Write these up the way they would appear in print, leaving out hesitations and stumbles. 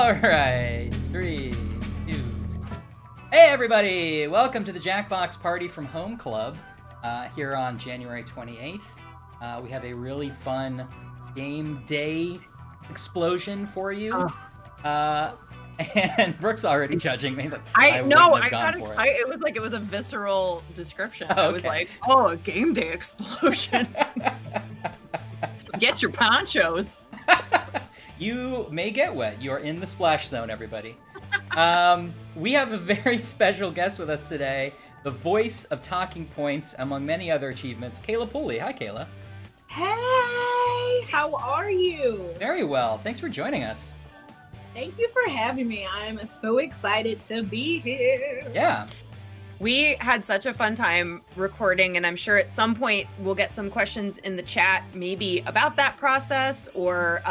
All right, 3, 2. Hey everybody! Welcome to the Jackbox Party from Home Club here on January 28th. We have a really fun game day explosion for you. And Brooke's already judging me. I got excited. It was a visceral description. Okay. I was like, oh, a game day explosion. Get your ponchos. You may get wet. You are in the splash zone, everybody. We have a very special guest with us today, the voice of Talking Points, among many other achievements, Kayla Pulley. Hi, Kayla. Hey, how are you? Very well. Thanks for joining us. Thank you for having me. I'm so excited to be here. Yeah. We had such a fun time recording, and I'm sure at some point we'll get some questions in the chat, maybe about that process, or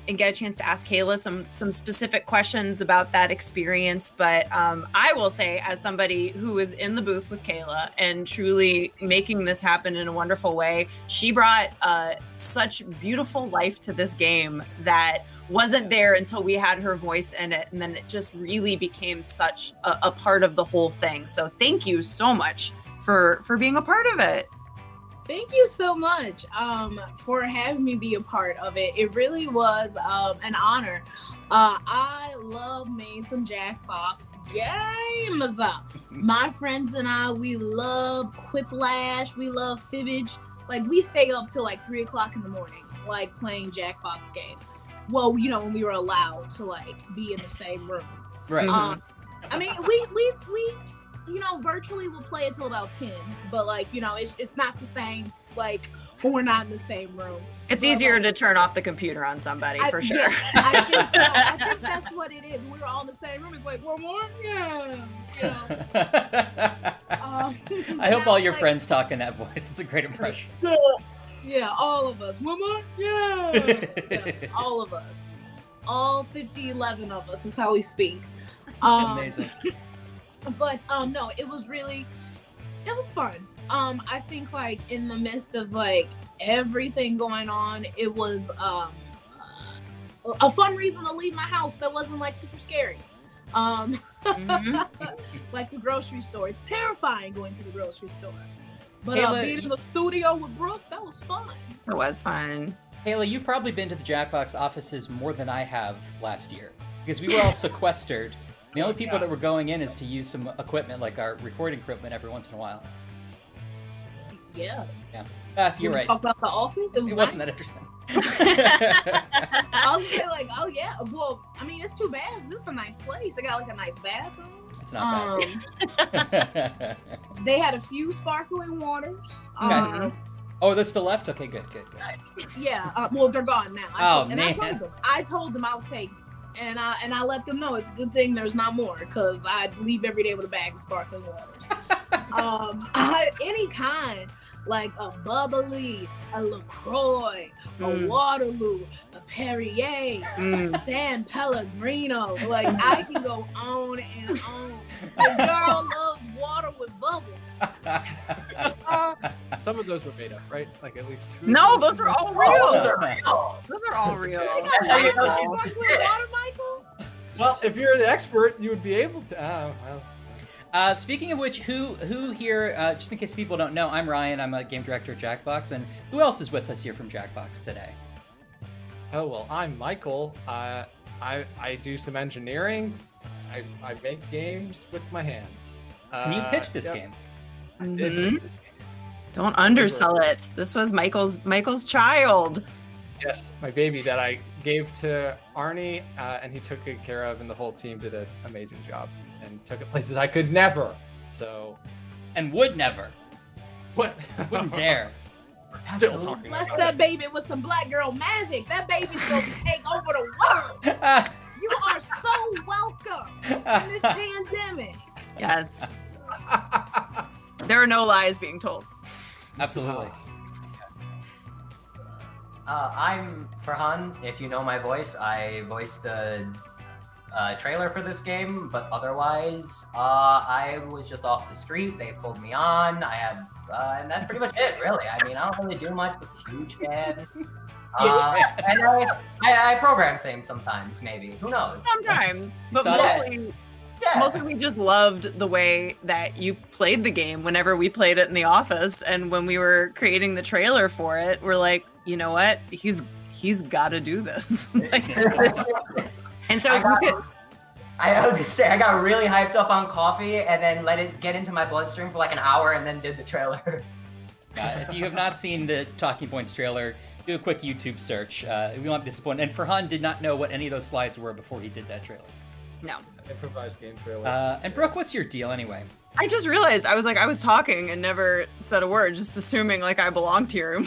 and get a chance to ask Kayla some specific questions about that experience. But I will say, as somebody who is in the booth with Kayla and truly making this happen in a wonderful way, she brought such beautiful life to this game that wasn't there until we had her voice in it, and then it just really became such a part of the whole thing. So thank you so much for being a part of it. Thank you so much for having me be a part of it. It really was an honor. I love me some Jackbox games. My friends and I, we love Quiplash, we love Fibbage. Like, we stay up till like 3 o'clock in the morning, like playing Jackbox games. Well, you know, when we were allowed to like be in the same room. Right. I mean, we you know, virtually we'll play until about 10, but like, you know, it's not the same like when we're not in the same room. It's easier to turn off the computer on somebody, for sure. Yeah, I think so. I think that's what it is. We're all in the same room. It's like, one more? Yeah. You know? I hope all your friends talk in that voice. It's a great impression. Yeah, all of us. One more? Yeah. All of us. All 11 of us is how we speak. Amazing. But no, it was fun. I think like in the midst of like everything going on, it was a fun reason to leave my house that wasn't like super scary. Like the grocery store. It's terrifying going to the grocery store. But Kayla, being in the studio with Brooke, that was fun. It was fun. Kayla, you've probably been to the Jackbox offices more than I have last year, because we were all sequestered. The only people that were going in is to use some equipment, like our recording equipment, every once in a while. Yeah. Yeah. You're right. Talk about the office. It wasn't that interesting. I was say like, oh yeah. Well, I mean, it's 2 baths. It's a nice place. They got like a nice bathroom. It's not bad. They had a few sparkling waters. Okay. Oh, they're still left? Okay, good. Yeah. Well, they're gone now. Man. I told them I was taking, and I let them know it's a good thing there's not more, because I'd leave every day with a bag of sparkling waters. Any kind, like a bubbly, a LaCroix, a Waterloo, a Perrier, a San Pellegrino. Like, I can go on and on. The girl loves water with bubbles. Some of those were made up, right? Like at least 2. No, those are all real. Those are all real. They got sparkling water, Michael? Well, if you're the expert, you would be able to. Speaking of which, who here, just in case people don't know, I'm Ryan, I'm a game director at Jackbox, and who else is with us here from Jackbox today? Oh, well, I'm Michael. I do some engineering. I make games with my hands. Can you pitch this game? I did pitch this game. Don't undersell it. This was Michael's child. Yes, my baby that I gave to Arnie, and he took good care of, and the whole team did an amazing job and took it places I could never. So, and would never. What? Wouldn't dare. Still talking Bless about that it. baby with some black girl magic. That baby's gonna take over the world. You are so welcome in this pandemic. Yes. There are no lies being told. Absolutely. I'm Farhan. If you know my voice, I voiced the trailer for this game, but otherwise, I was just off the street. They pulled me on. I had, and that's pretty much it, really. I mean, I don't really do much with a huge fan. And I program things sometimes, maybe. Who knows? Sometimes, but saw that. mostly we just loved the way that you played the game whenever we played it in the office, and when we were creating the trailer for it, we're like, you know what? He's got to do this. And so I was gonna say, I got really hyped up on coffee and then let it get into my bloodstream for like an hour and then did the trailer. If you have not seen the Talking Points trailer, do a quick YouTube search. We won't be disappointed. And Farhan did not know what any of those slides were before he did that trailer. no. Improvised game trailer. And Brooke, what's your deal anyway? I just realized I was talking and never said a word, just assuming like I belonged here.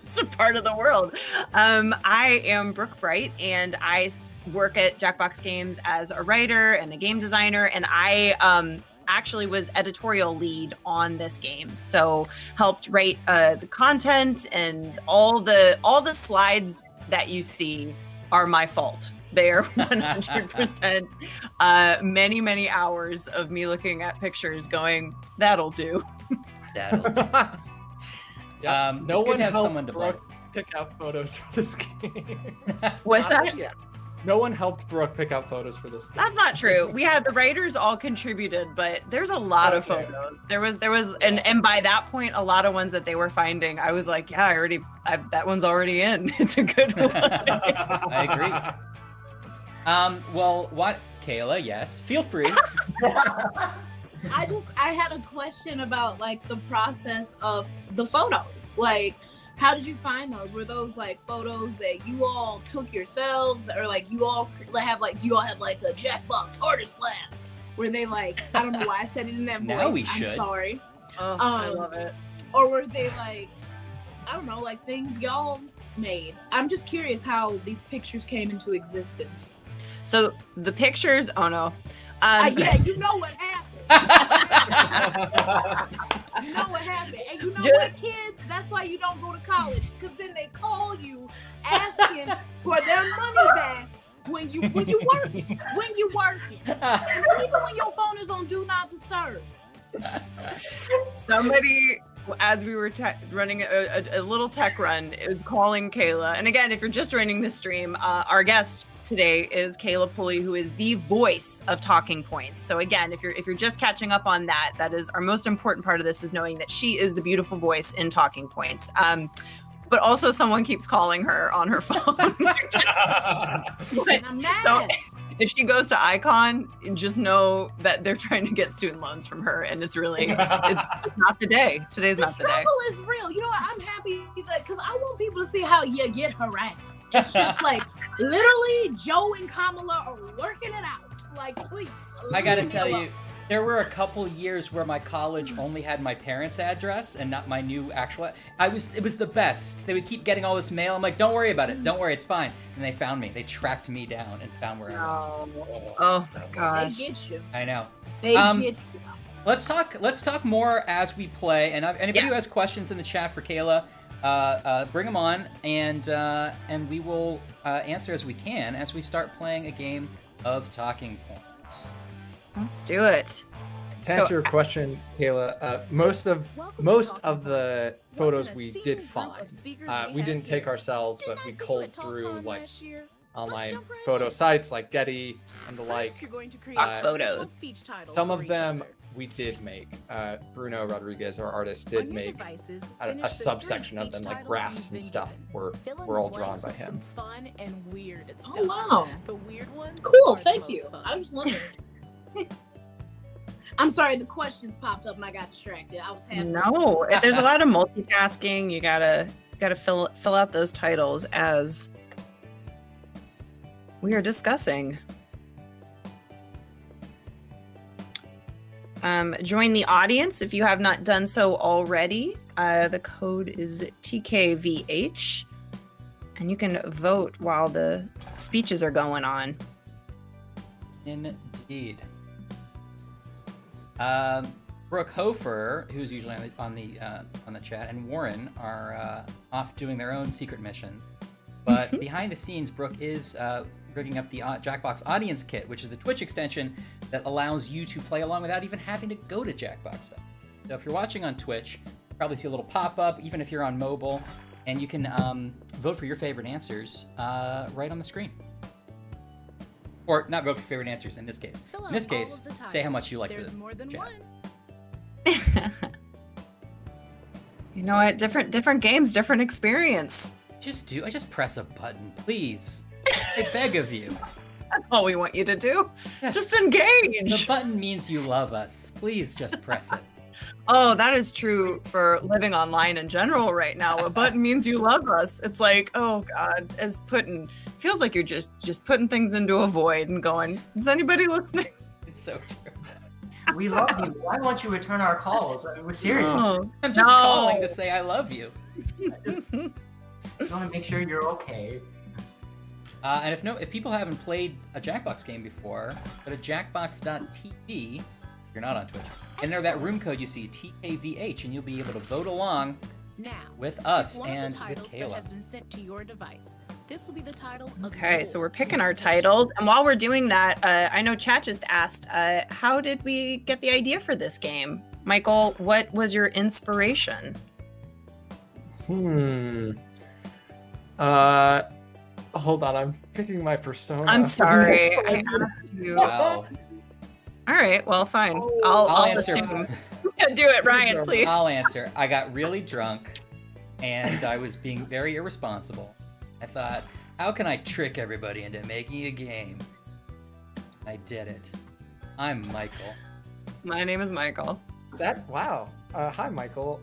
It's a part of the world. I am Brooke Bright, and I work at Jackbox Games as a writer and a game designer, and I actually was editorial lead on this game. So helped write the content, and all the slides that you see are my fault. They are 100% many hours of me looking at pictures going, that'll do. That'll do. Yeah. It's No good one to have helped someone to blame. Brooke pick out photos for this game. What's that? Yeah. No one helped Brooke pick out photos for this game. That's not true. We had the writers all contributed, but there's a lot of Okay. photos. There was, and by that point, a lot of ones that they were finding, I was like, yeah, that one's already in. It's a good one. I agree. Well, what, Kayla? Yes, feel free. I had a question about like the process of the photos. Like, how did you find those? Were those like photos that you all took yourselves, or like you all have like, do you all have like a Jackbox artist lab? Were they like, I don't know why I said it in that voice. Now we should. I'm sorry. Oh, I love it. Or were they like, I don't know, like things y'all made? I'm just curious how these pictures came into existence. So the pictures, oh no. Yeah, you know what happened. You know what happened. And you know what, kids? That's why you don't go to college. Because then they call you asking for their money back when you working. When you working. And even when your phone is on Do Not Disturb. Somebody, as we were running a little tech run, is calling Kayla. And again, if you're just joining the stream, our guest today is Kayla Pulley, who is the voice of Talking Points. So again, if you're just catching up on that, that is our most important part of this, is knowing that she is the beautiful voice in Talking Points. But also someone keeps calling her on her phone. And I'm mad. So if she goes to Icon, just know that they're trying to get student loans from her, and it's really, it's not the day. Today's The not the day. struggle is real. You know what? I'm happy that, because I want people to see how you get harassed. It's just like, literally, Joe and Kamala are working it out. Like, please. I gotta leave me tell alone. you, there were a couple years where my college only had my parents' address and not my new actual. It was the best. They would keep getting all this mail. I'm like, don't worry about it. Don't worry, it's fine. And they found me. They tracked me down and found where I was. Oh my gosh. They get you. I know. They Um, get you. Let's talk more as we play. And anybody who has questions in the chat for Kayla, bring them on, and we will answer as we can as we start playing a game of Talking Points. Let's do it. To answer your question, Kayla, most of the photos we did find. We didn't take ourselves, but we culled through like online photo sites like Getty and the like. Stock photos. Some of them we did make. Bruno Rodriguez, our artist, did make a subsection of them, like graphs and stuff were all drawn by him. Fun and weird stuff. Oh, wow. The weird ones. Cool, are the thank most you. fun. I was wondering. I'm sorry, the questions popped up and I got distracted. I was having No, there's a lot of multitasking. You gotta fill out those titles as we are discussing. Join the audience if you have not done so already. The code is TKVH, and you can vote while the speeches are going on. Indeed. Brooke Hofer, who's usually on the chat, and Warren are off doing their own secret missions. But behind the scenes, Brooke is rigging up the Jackbox Audience Kit, which is the Twitch extension that allows you to play along without even having to go to Jackbox stuff. So if you're watching on Twitch, you'll probably see a little pop-up, even if you're on mobile. and you can vote for your favorite answers right on the screen. Or not vote for favorite answers in this case. In this case, say how much you like There's the more than chat. one. You know what? Different games, different experience. Just press a button, please. I beg of you. That's all we want you to do. Yes. Just The engage. button means you love us. Please just press it. Oh, that is true for living online in general right now. A button means you love us. It's like, oh God, feels like you're just putting things into a void and going, is anybody listening? It's so true. We love you. Why won't you return our calls? I mean, we're serious. Oh, I'm just no. calling to say I love you. We want to make sure you're okay. And if people haven't played a Jackbox game before, go to jackbox.tv. If you're not on Twitch, enter that room code you see TKVH, and you'll be able to vote along Now, with us one of and the with titles that Kayla. has been sent to your device. This will be the title. Of Okay, so your we're picking our presentation. titles. And while we're doing that, I know chat just asked, how did we get the idea for this game? Michael, what was your inspiration? Hold on, I'm picking my persona. I'm sorry. I asked you. Wow. All right, well, fine. Oh. I'll answer. assume. Do it, Ryan, please. I'll answer. I got really drunk, and I was being very irresponsible. I thought, how can I trick everybody into making a game? I did it. I'm Michael. My name is Michael. Wow. Hi, Michael.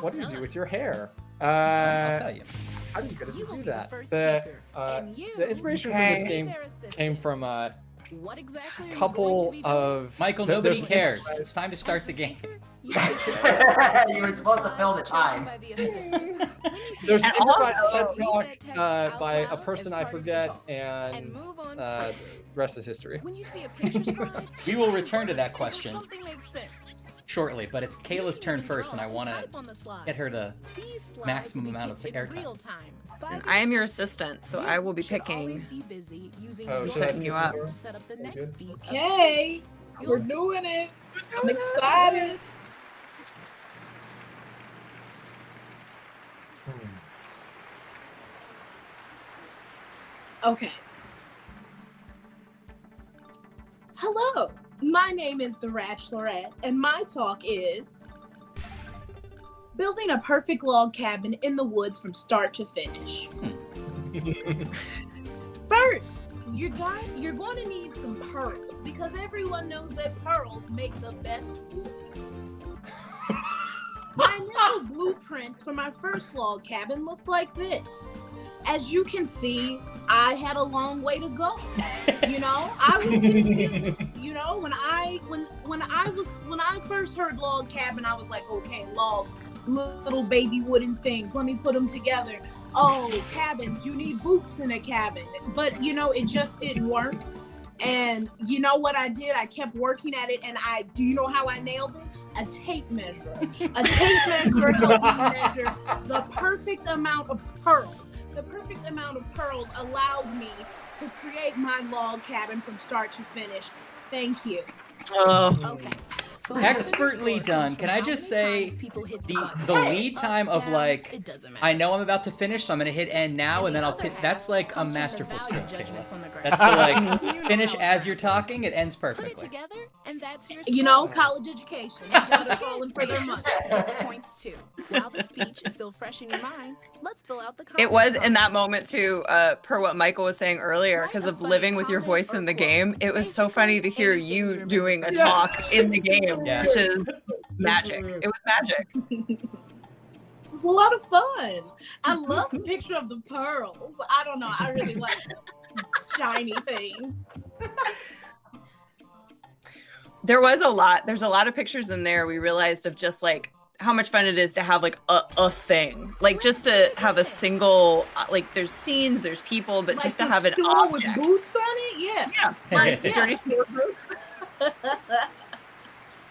What do you do with your hair? I'll tell you. How do you get it You to will do be the that? first The speaker, and you inspiration for Okay. this game their assistant. came from a What exactly are you couple going to be doing? of Michael, th- nobody there's- cares. It's time to start the game. You were supposed to fill the time. There's And improvised also- TED talk by a person I forget, and move on the rest is history. When you see a picture slide, We will return to that question something makes sense. shortly, but it's Kayla's turn first, and I want to Type on the slide. get her to These slides maximum will be amount of hit in airtime. real time. And I am your assistant, so I will be Should always picking. be busy using Oh, your should I setting skip you the up. door? to set up the next good? beat. of the Okay, song. we're You'll doing it. I'm excited. Okay. Hello, my name is the Ratchelorette, and my talk is building a perfect log cabin in the woods from start to finish. First, you're going to need some pearls because everyone knows that pearls make the best wood. My initial blueprints for my first log cabin looked like this. As you can see, I had a long way to go. You know, I was confused. You know, when I first heard log cabin, I was like, okay, logs, little baby wooden things. Let me put them together. Oh, cabins, you need boots in a cabin. But you know, it just didn't work. And you know what I did? I kept working at it, and do you know how I nailed it? A tape measure. A tape measure helped me measure the perfect amount of pearls. The perfect amount of pearls allowed me to create my log cabin from start to finish. Thank you. Okay. So Expertly done. Can I just say the lead time of like, it doesn't matter. I know I'm about to finish, so I'm gonna hit end now, and then I'll hit. That's like a comes from the masterful value stroke, judgments Kayla. on the graph. That's the like You know finish how as it you're goes. talking. It ends Put it perfectly. together, and that's your You know, score. college education. That's what they're falling for their money. Gets points too. While the speech is still fresh in your mind, let's fill out the It was in that comments. moment too, per what Michael was saying earlier, because of living with your voice in the game. It was so funny to hear you doing a talk in the game, Yeah. which is magic. It was magic. It was a lot of fun. I love the picture of the pearls. I don't know. I really like shiny things. There's a lot of pictures in there we realized of just like how much fun it is to have like a thing, like just to have a single, like there's scenes, there's people, but Like just to the have an stool object. with boots on it. Yeah. Yeah, Like, the yeah. dirty stool with boots.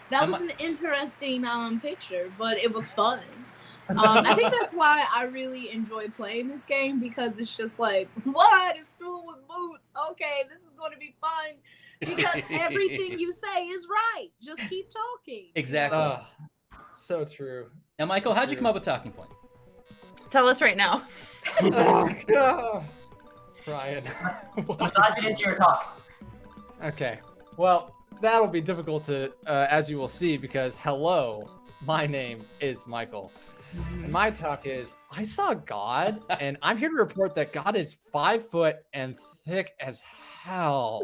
That Am was I- an interesting picture, but it was fun. I think that's why I really enjoy playing this game, because it's just like, what? A stool with boots. Okay, this is going to be fun. Because everything you say is right. Just keep talking. Exactly. So true. Now, Michael, how'd you come up with talking points? Tell us right now. Ryan. Massage it into your talk. Okay. Well, that'll be difficult to, as you will see, because hello, my name is Michael. And my talk is, I saw God, and I'm here to report that God is 5 foot and thick as hell.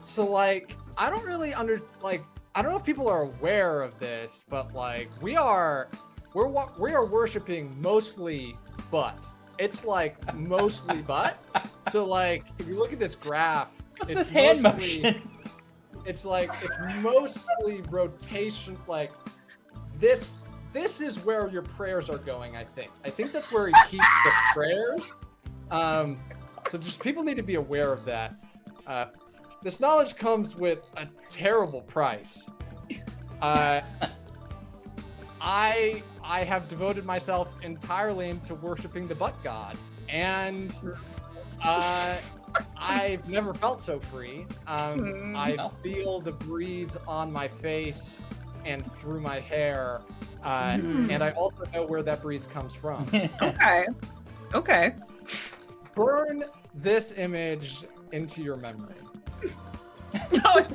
So, like, I don't really I don't know if people are aware of this, but, like, we are worshiping mostly butt. It's, like, mostly butt. So, like, if you look at this graph, What's it's this hand mostly- motion? It's like, it's mostly rotation, like, this is where your prayers are going, I think. I think that's where he keeps the prayers. So just people need to be aware of that. This knowledge comes with a terrible price. I have devoted myself entirely into worshiping the butt god, and I've never felt so free. I feel the breeze on my face and through my hair, and I also know where that breeze comes from. Okay. Burn this image into your memory. No, it's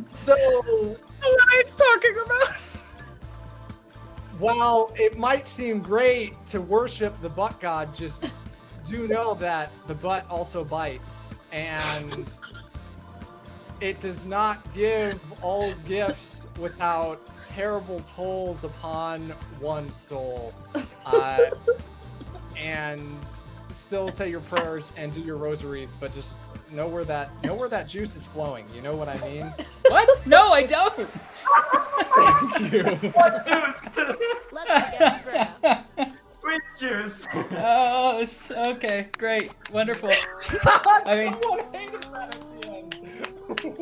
So, what I'm talking about. while it might seem great to worship the butt god, just do know that the butt also bites, and it does not give all gifts without terrible tolls upon one's soul. And still say your prayers and do your rosaries, but just know where that juice is flowing. You know what I mean? What? No, I don't. Thank you. Let's get grab. Which juice? Oh, okay, great, wonderful. I mean,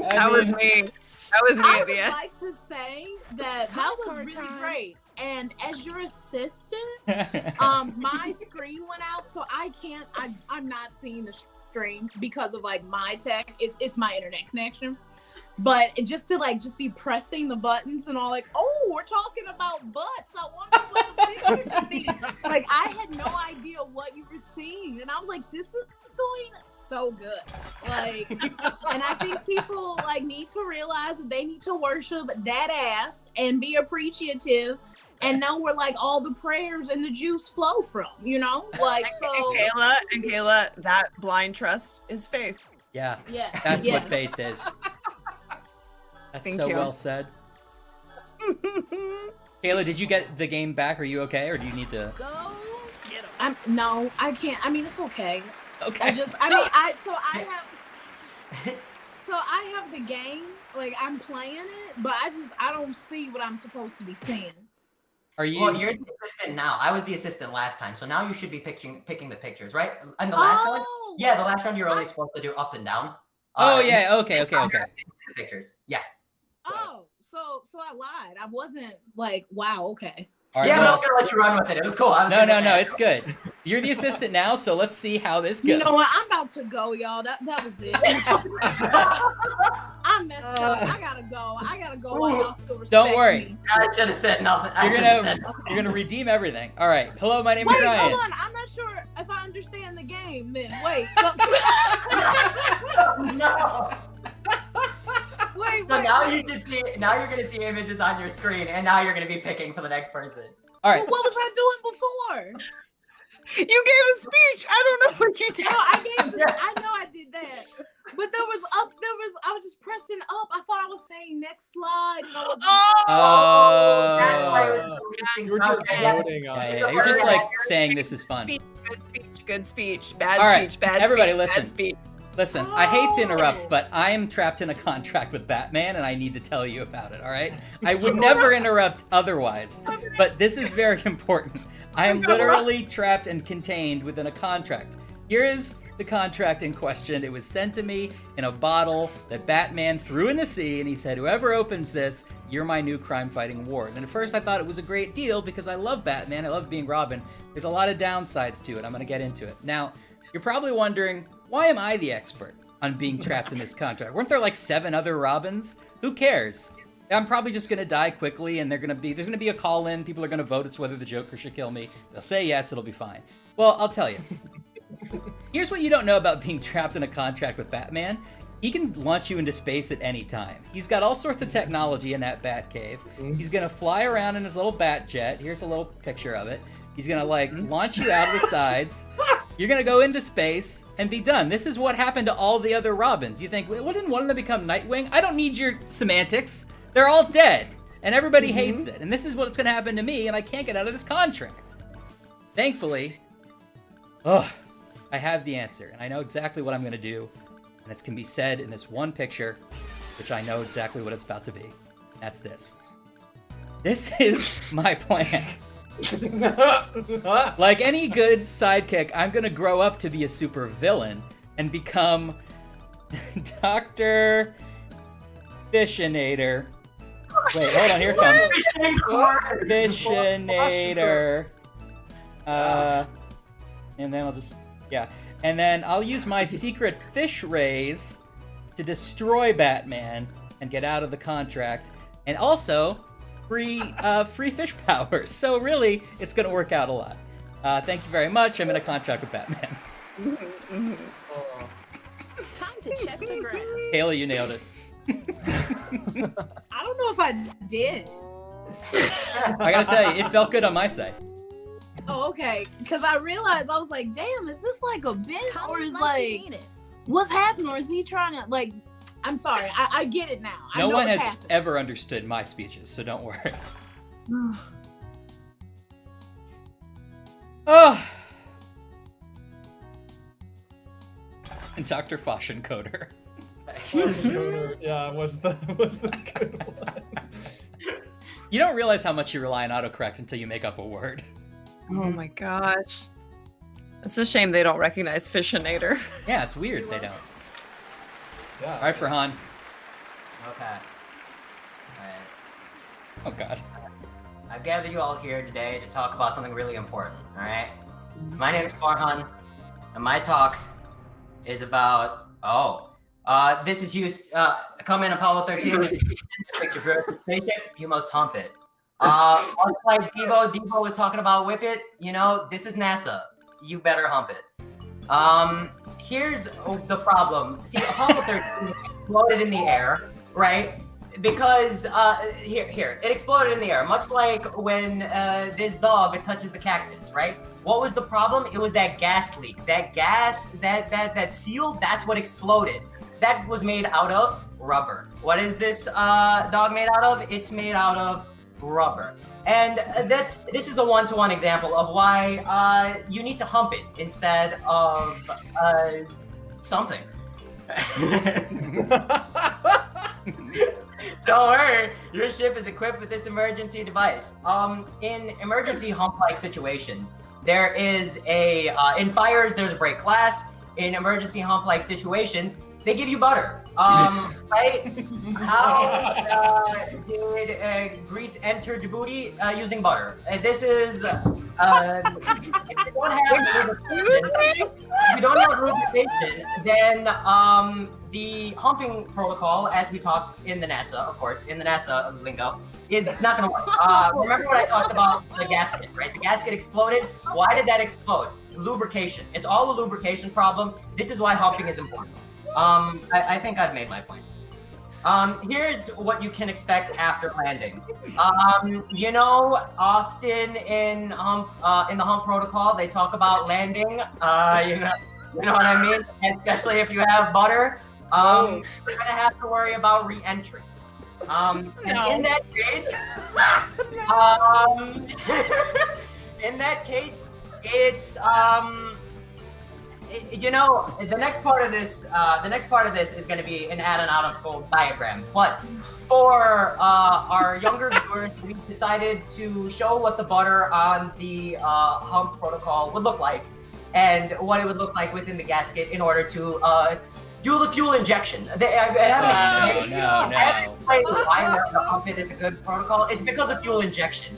That was me. That was me I at the would end. like to say that that was Popcorn really time. great. And as your assistant, my screen went out, so I'm not seeing the stream because of like my tech. It's my internet connection. But just to be pressing the buttons and all, like, oh, we're talking about butts. I wonder what the picture could be. Like, I had no idea what you were seeing, and I was like, this is going so good. Like, and I think people like need to realize that they need to worship that ass and be appreciative and know where like all the prayers and the juice flow from. You know, like so. And Kayla, that blind trust is faith. yeah, Yes, that's yes. what faith is. That's Thank so you. well said. Kayla, did you get the game back? Are you okay, or do you need to? Go get 'em. No, I can't. I mean, it's okay. Okay. I have the game, like I'm playing it, but I don't see what I'm supposed to be seeing. Are you? Well, you're the assistant now. I was the assistant last time, so now you should be picking the pictures, right? And the last one? Oh! Yeah, the last one you're only supposed to do up and down. Oh yeah. Okay. The pictures. Yeah. Oh, so I lied. I wasn't like, wow, okay. All right. Yeah, well, I'm gonna let you run with it. It was cool. I was no, gonna- it's good. You're the assistant now, so let's see how this goes. You know what? I'm about to go, y'all. That was it. I messed up. I gotta go while y'all still respect Don't worry. me. I should have said nothing. You're gonna redim everything. All right. Hello, my name is Wait, Ryan. hold on. I'm not sure if I understand the game. Then wait. No. Wait. So now you should see. Now you're gonna see images on your screen, and now you're gonna be picking for the next person. All Well, right. what was I doing before? You gave a speech. I don't know what you did. No, I know I did that. But I was just pressing up. I thought I was saying next slide. And I was That's why it Oh. was so You're just voting on Yeah, it. yeah. You're just like saying this is fun. Good speech. Bad All right, speech. Bad everybody speech, listen. Bad speech. Listen, I hate to Oh. interrupt, but I am trapped in a contract with Batman, and I need to tell you about it. All right? I would never interrupt otherwise, but this is very important. I am literally trapped and contained within a contract. Here is the contract in question. It was sent to me in a bottle that Batman threw in the sea, and he said, whoever opens this, you're my new crime-fighting ward. And at first I thought it was a great deal because I love Batman, I love being Robin. There's a lot of downsides to it. I'm going to get into it. Now, you're probably wondering, why am I the expert on being trapped in this contract? Weren't there like 7 other Robins? Who cares? I'm probably just gonna die quickly, and there's gonna be a call-in. People are gonna vote as whether the Joker should kill me. They'll say yes, it'll be fine. Well, I'll tell you. Here's what you don't know about being trapped in a contract with Batman. He can launch you into space at any time. He's got all sorts of technology in that Batcave. He's gonna fly around in his little bat jet. Here's a little picture of it. He's gonna launch you out of the sides. You're gonna go into space and be done. This is what happened to all the other Robins. You think, well, didn't one of them become Nightwing? I don't need your semantics. They're all dead, and everybody hates it. And this is what's gonna happen to me, and I can't get out of this contract. Thankfully, I have the answer, and I know exactly what I'm gonna do. And it can be said in this one picture, which I know exactly what it's about to be. That's this. This is my plan. Like any good sidekick, I'm gonna grow up to be a super villain and become Dr. Fishinator. Wait, hold on, here it comes. Fishinator. And then I'll just, and then I'll use my secret fish rays to destroy Batman and get out of the contract, and also free fish powers. So really, it's gonna work out a lot. Thank you very much. I'm in a contract with Batman. Time to check the ground. Kayla, you nailed it. I don't know if I did. I gotta tell you, it felt good on my side. Oh, okay. Because I realized, I was like, damn, is this like a bit? How Or is much you like, mean it? what's happening? Or is he trying to, like, I'm sorry. I get it now. I No know one what's has happening. ever understood my speeches, so don't worry. Oh. And Dr. Foshencoder. Yeah, was the good one. You don't realize how much you rely on autocorrect until you make up a word. Oh my gosh. It's a shame they don't recognize Fishinator. Yeah, it's weird they don't. Yeah. All right, Farhan. Okay. Alright. Oh, God. I've gathered you all here today to talk about something really important, alright? My name is Farhan, and my talk is about, this is used, come in Apollo 13, this is picture for spaceship, you must hump it. On like Devo was talking about whip it, this is NASA, you better hump it. Here's the problem. See, Apollo 13 exploded in the air, right? Because, it exploded in the air, much like when this dog touches the cactus, right? What was the problem? It was that gas leak. That gas, that seal, that's what exploded. That was made out of rubber. What is this dog made out of? It's made out of rubber. And this is a one-to-one example of why you need to hump it instead of something. Don't worry, your ship is equipped with this emergency device. In emergency hump-like situations, there is in fires, there's a break glass. In emergency hump-like situations, they give you butter. Right? How did Greece enter Djibouti using butter? This is if you don't have lubrication, then the humping protocol, as we talked in the NASA, of course, in the NASA lingo, is not going to work. Remember what I talked about the gasket, right? The gasket exploded. Why did that explode? Lubrication. It's all a lubrication problem. This is why humping is important. I think I've made my point. Here's what you can expect after landing. Often in the hump protocol, they talk about landing. You know what I mean? Especially if you have butter, you're gonna have to worry about re-entry. And in that case, it's the next part of this is going to be an add and out of gold diagram. But for our younger viewers, we decided to show what the butter on the hump protocol would look like, and what it would look like within the gasket in order to do the fuel injection. I haven't explained why the hump it is a good protocol. It's because of fuel injection.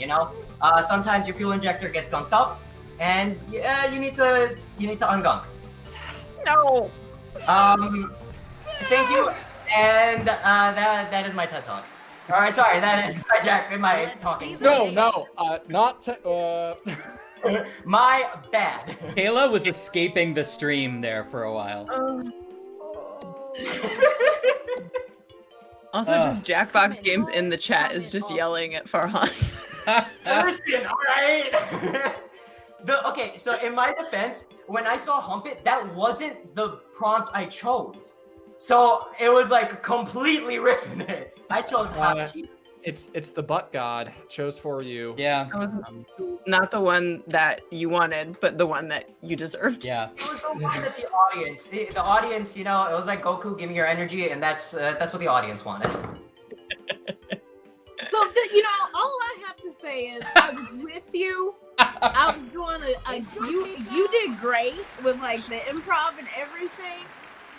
Sometimes your fuel injector gets gunked up, and you need to ungunk. No. Thank you, and that is my TED talk. All right, sorry, that is my Jack. Am I talking? No, not. My bad. Kayla was escaping the stream there for a while. Also, just Jackbox Games in the chat is just yelling at Farhan. Listen, all right. Okay, so in my defense, when I saw Hump It, that wasn't the prompt I chose. So it was like completely riffing it. I chose Hot Cheese. It's the butt god chose for you. Yeah. Not the one that you wanted, but the one that you deserved. Yeah. It was the one that the audience, the audience, you know, it was like Goku, give me your energy, and that's what the audience wanted. So, you know, all I have to say is I was with you. I was doing you did great with like the improv and everything.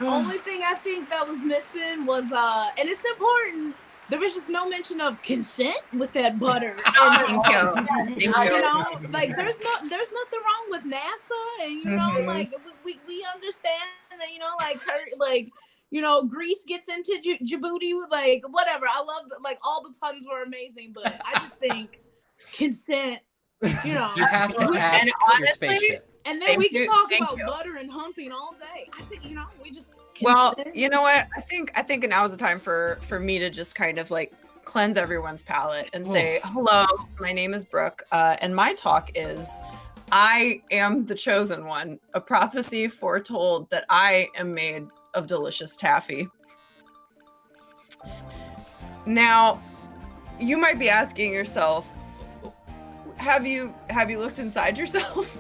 Only thing I think that was missing was and it's important. There was just no mention of consent with that butter. Thank you. You know, like there's nothing wrong with NASA, and you know, like we understand that, you know, like you know, Greece gets into Djibouti, like whatever. I love like all the puns were amazing, but I just think consent. You know, You have to ask your spaceship. and then we can talk about butter and humping all day. I think, you know, we just Well, consent. you know what? I think now is the time for me to just kind of like cleanse everyone's palate and say, hello, my name is Brooke, and my talk is I am the chosen one, a prophecy foretold that I am made of delicious taffy. Now, you might be asking yourself, have you looked inside yourself?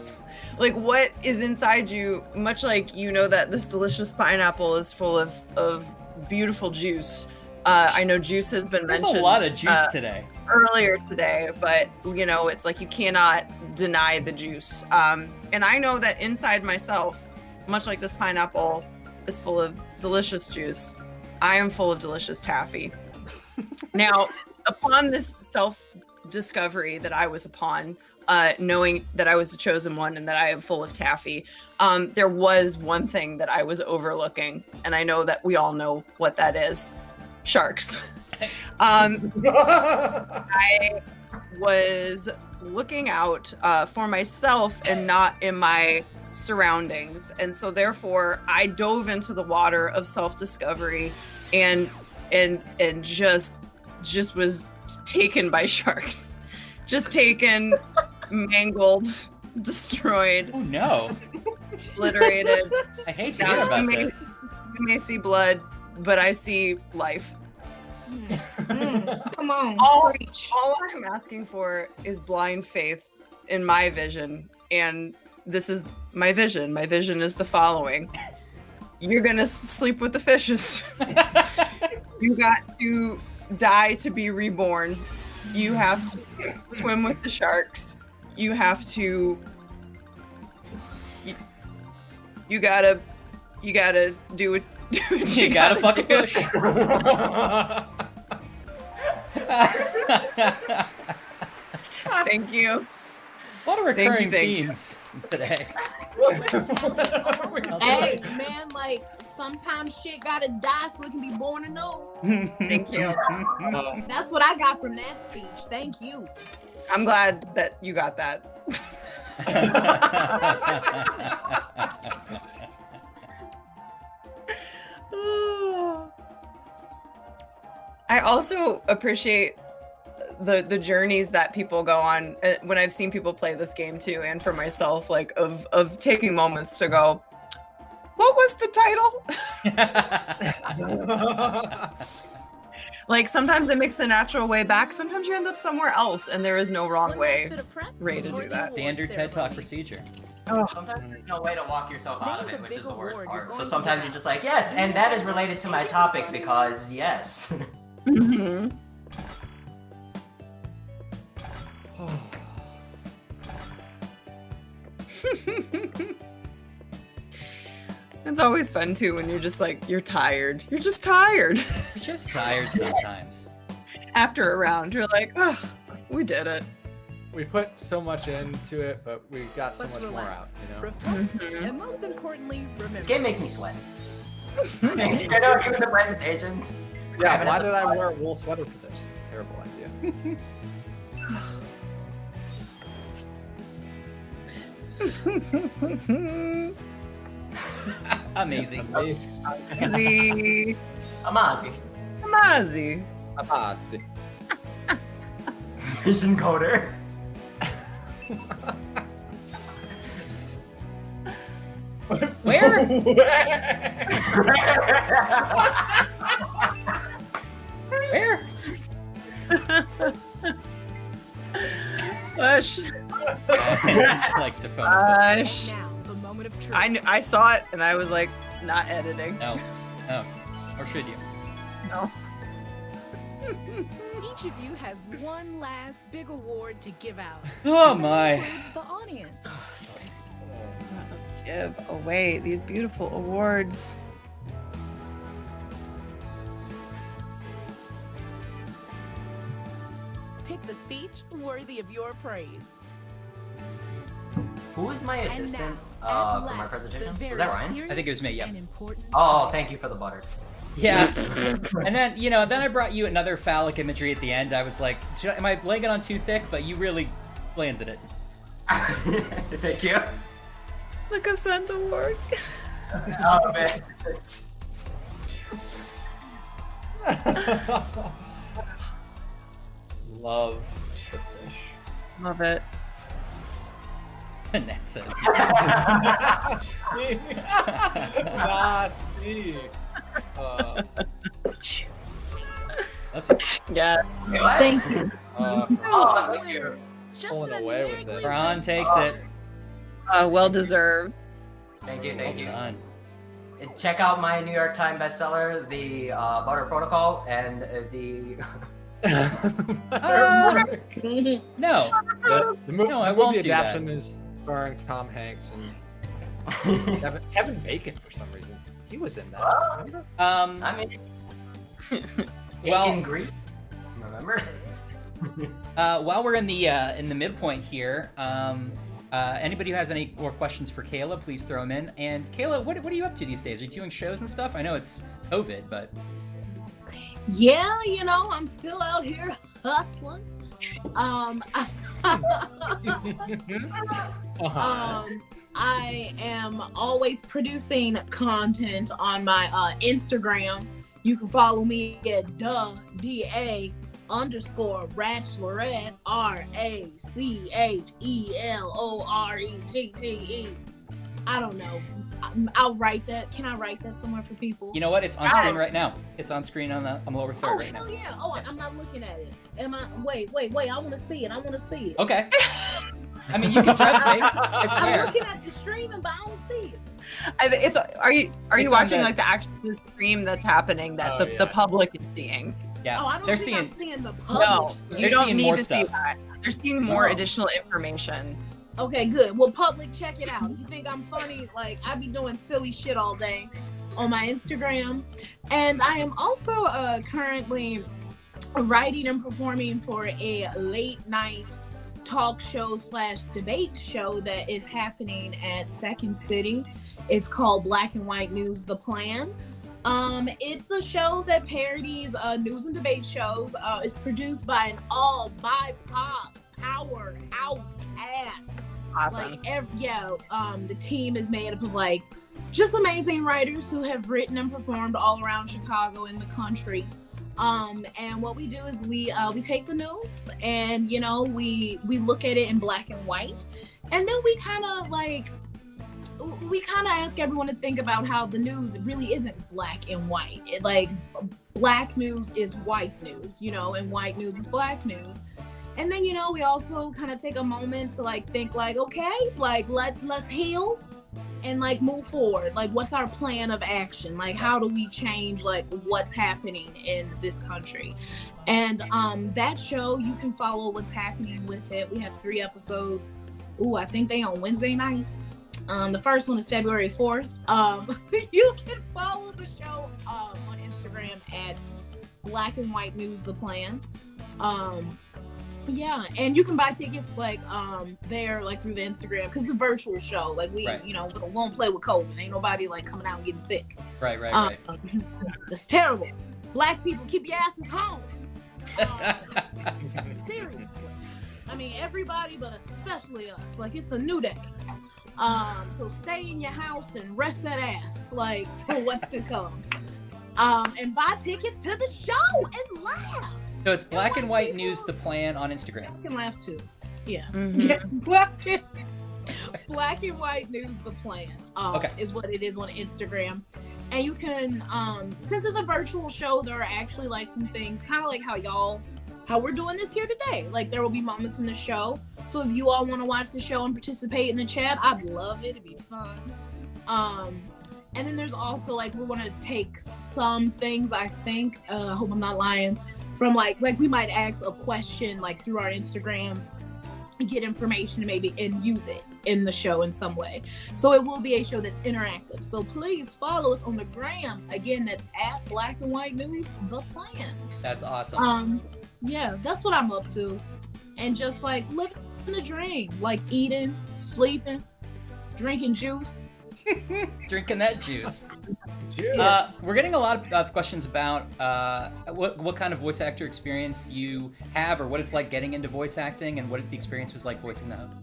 Like, what is inside you? Much like, you know, that this delicious pineapple is full of beautiful juice. I know juice has been There's mentioned. a lot of juice today. Earlier today, but you know, it's like you cannot deny the juice. And I know that inside myself, much like this pineapple is full of delicious juice, I am full of delicious taffy. Now, upon this self-discovery that I was upon, knowing that I was the chosen one and that I am full of taffy, there was one thing that I was overlooking, and I know that we all know what that is. Sharks. I was looking out for myself and not in my surroundings, and so therefore I dove into the water of self-discovery and just was taken by sharks. Just taken, mangled, destroyed. Oh no. Obliterated. I hate to hear about this. You may see blood, but I see life. Come on. All I'm asking for is blind faith in my vision, and this is my vision. My vision is the following: you're gonna sleep with the fishes. You got to die to be reborn. You have to swim with the sharks. You have to. You gotta do it. You gotta fuck a fish. Thank you. A lot of recurring Thank you. themes today. Hey, man, like sometimes shit gotta die so it can be born anew. Thank you. That's what I got from that speech. Thank you. I'm glad that you got that. I also appreciate the journeys that people go on when I've seen people play this game too, and for myself, like of taking moments to go, what was the title? Like sometimes it makes the natural way back. Sometimes you end up somewhere else, and there is no wrong way to do that. Standard TED Talk procedure. Sometimes there's no way to walk yourself out of it, which is the worst part. So sometimes you're just like, yes, and that is related to my topic because yes. Mm-hmm. It's always fun too when you're just like, you're tired. You're just tired. You're just tired sometimes. After a round, you're like, oh, we did it. We put so much into it, but we got so much more out, you know? Reflect, and most importantly, remember. This game makes me sweat. You know, even the presentations. Yeah, why did I wear a wool sweater for this? Terrible idea. Amazing. Amazing. Amazi. Amazi. Amazing. Vision coder. Where? Where? Hush. Like to phone a book. Hush. Now, the moment of truth. I saw it and I was like, not editing. No. No. Or should you? No. Each of you has one last big award to give out. Oh my. Includes the audience. Let's give away these beautiful awards. Pick the speech worthy of your praise. Who is my And assistant now, for at my last, presentation? the Was that very Ryan? I think it was me, yeah. and important Oh, thank you for the butter. Yeah. And then, then I brought you another phallic imagery at the end. I was like, am I laying it on too thick? But you really landed it. Thank you. Look, a scent award. Oh, man. Love the fish. Love it. NASA is Nasty. That's Yeah. Wait, what? Thank you. Oh, thank you. Just Pulling an away with lyrically it. Ron takes it. Well deserved. Thank you, Well thank you. done. And check out my New York Times bestseller, The Butter Protocol, and the... No. No, I the won't movie do that. adaptation is starring Tom Hanks and Kevin Bacon for some reason. He was in that. Remember? I mean... Well- Bacon Grease, remember? While we're in the midpoint here, anybody who has any more questions for Kayla, please throw them in. And Kayla, what are you up to these days? Are you doing shows and stuff? I know it's COVID, but Yeah, I'm still out here hustling. I am always producing content on my Instagram. You can follow me at DA _Rachelorette RACHELORETTE. I don't know. I'll write that. Can I write that somewhere for people? you know what? It's on screen right now. It's on screen on the lower third Oh, right now. hell yeah. Oh, I'm not looking at it. Am I? Wait. I want to see it. Okay. I mean, you can trust me. It's I'm fair. looking at the streaming, but I don't see it. Are you It's on watching the- like the actual stream that's happening that Oh, the yeah. public is seeing? Yeah, Oh, I don't they're think seeing. I'm seeing the No, public. They're you don't seeing need more to see stuff. that. They're seeing more Oh. additional information. Okay, good. Well, public, check it out. If you think I'm funny, like I be doing silly shit all day on my Instagram, and I am also currently writing and performing for a late night talk show / debate show that is happening at Second City. It's called Black and White News: The Plan. It's a show that parodies news and debate shows. It's produced by an all BIPOC powerhouse cast. Awesome. The team is made up of like just amazing writers who have written and performed all around Chicago and the country. And what we do is we take the news and we look at it in black and white, and then we kind of ask everyone to think about how the news really isn't black and white. It like black news is white news, and white news is black news. And then we also kind of take a moment to like think like, okay, like let's heal and like move forward. Like what's our plan of action? Like how do we change like what's happening in this country? And that show, you can follow what's happening with it. We have 3 episodes. Ooh, I think they on Wednesday nights. The first one is February 4th. You can follow the show on Instagram at Black and White News: The Plan. Yeah, and you can buy tickets like there like through the Instagram because it's a virtual show. Like we Right. we won't play with COVID. Ain't nobody like coming out and getting sick. Right. It's terrible. Black people, keep your asses home. Seriously. I mean, everybody, but especially us. Like, it's a new day. So stay in your house and rest that ass, like, for what's to come. And buy tickets to the show and laugh. So it's Black and White News, the plan on Instagram. You can laugh too. Yeah. Mhm. Yes, Black and White News, the plan. Is what it is on Instagram. And you can, since it's a virtual show, there are actually like some things, kind of like how we're doing this here today. Like, there will be moments in the show. So if you all want to watch the show and participate in the chat, I'd love it. It'd be fun. And then there's also, like, we want to take some things, I think, I hope I'm not lying, from like we might ask a question like through our Instagram, get information maybe and use it in the show in some way. So it will be a show that's interactive. So please follow us on the gram. Again, that's at Black and White News, the plan. That's awesome. Yeah, that's what I'm up to. And just like living the dream, like eating, sleeping, drinking juice. Drinking that juice. Cheers. We're getting a lot of questions about what kind of voice actor experience you have, or what it's like getting into voice acting, and what the experience was like voicing the host.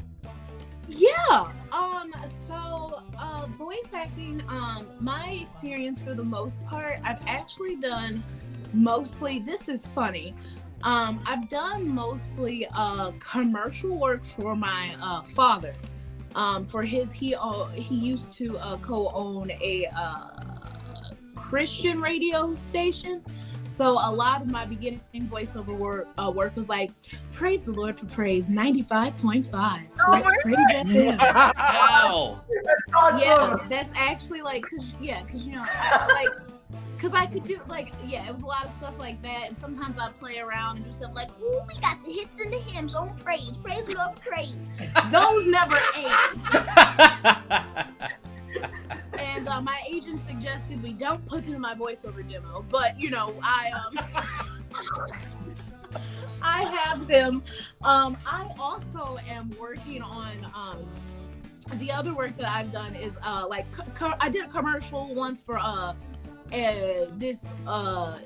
Yeah. Voice acting, my experience for the most part, I've actually done mostly, this is funny, I've done mostly commercial work for my father. For his, he used to co-own a Christian radio station. So a lot of my beginning voiceover work was like, praise the Lord for Praise 95.5. Praise FM. Wow. Yeah, that's actually like, cause you know, cause I could do like, it was a lot of stuff like that. And sometimes I'd play around and do stuff like, ooh, we got the hits and the hymns on praise the Lord for Praise. Those never aired. And my agent suggested we don't put them in my voiceover demo, but you know, I have them. I also am working on the other work that I've done is I did a commercial once for this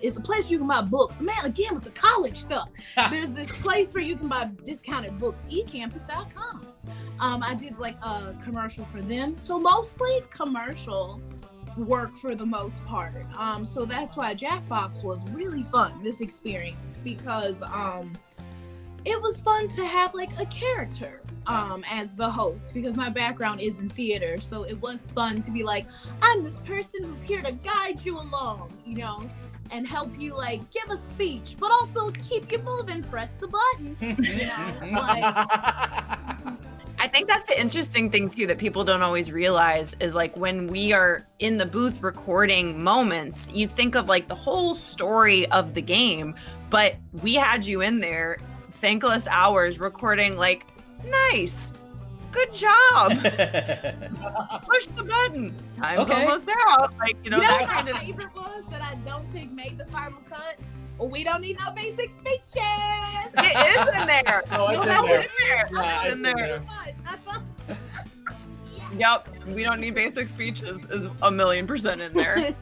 is a place you can buy books. Man, again with the college stuff. There's this place where you can buy discounted books, ecampus.com. I did like a commercial for them. So mostly commercial work for the most part. So that's why Jackbox was really fun, this experience, because it was fun to have like a character as the host, because my background is in theater. So it was fun to be like, I'm this person who's here to guide you along, you know, and help you like give a speech, but also keep you moving, press the button, you know, like. I think that's the interesting thing too that people don't always realize is like when we are in the booth recording moments, you think of like the whole story of the game, but we had you in there thankless hours recording like, nice, good job, push the button, time's almost out, like, you know, that kind of. My favorite was that I don't think made the final cut. We don't need no basic speeches. It is in there. No, it's That's in there. in there. Yeah, It's in there. Yep, we don't need basic speeches is 1,000,000% in there.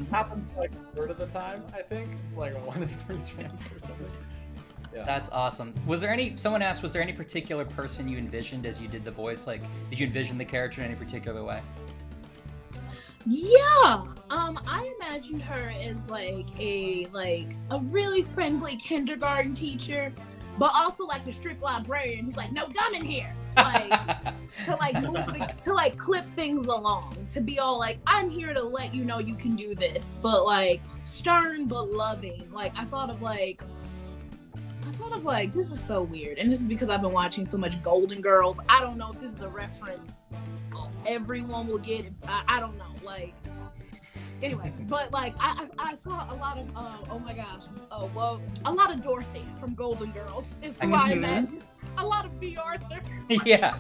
Happens like a third of the time, I think. It's like a 1 in 3 chance or something. Yeah. That's awesome. Someone asked, was there any particular person you envisioned as you did the voice? Like, did you envision the character in any particular way? Yeah, I imagined her as like a really friendly kindergarten teacher, but also like a strict librarian who's like, no gum in here, like to like clip things along, to be all like, I'm here to let you know you can do this, but like stern but loving. Like I thought of like, this is so weird, and this is because I've been watching so much Golden Girls. I don't know if this is a reference everyone will get it. I don't know, like, anyway, but like I saw a lot of a lot of Dorothy from Golden Girls is who I imagine. A lot of B. Arthur. Yeah.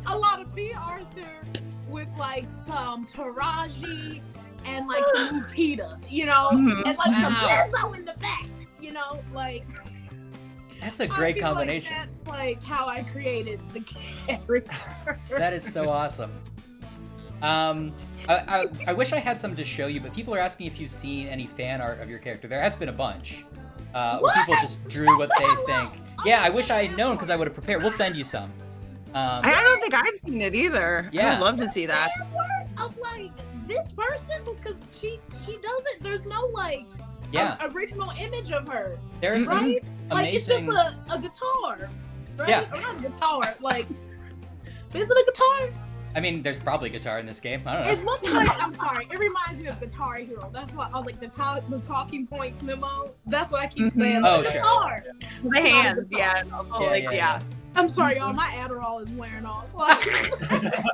A lot of B. Arthur with like some Taraji and like some Lupita, you know, and like some Lizzo in the back, you know, like. That's a great combination. Like that's like how I created the character. That is so awesome. I wish I had some to show you, but people are asking if you've seen any fan art of your character. There has been a bunch. where people just drew what they think. Yeah, I wish I had known because I would have prepared. We'll send you some. I don't think I've seen it either. Yeah. I'd love to see that. Of like this person, because she doesn't. There's no like original image of her. There's some right? Like it's just amazing. a guitar, right? Yeah. Or not a guitar. Like, is it a guitar? I mean, there's probably guitar in this game. I don't know. It looks like, I'm sorry, it reminds me of Guitar Hero. That's why I like the talking points memo. That's what I keep saying. Oh, Like, sure. guitar. The hands, yeah. Yeah. I'm sorry, y'all. My Adderall is wearing off. Like,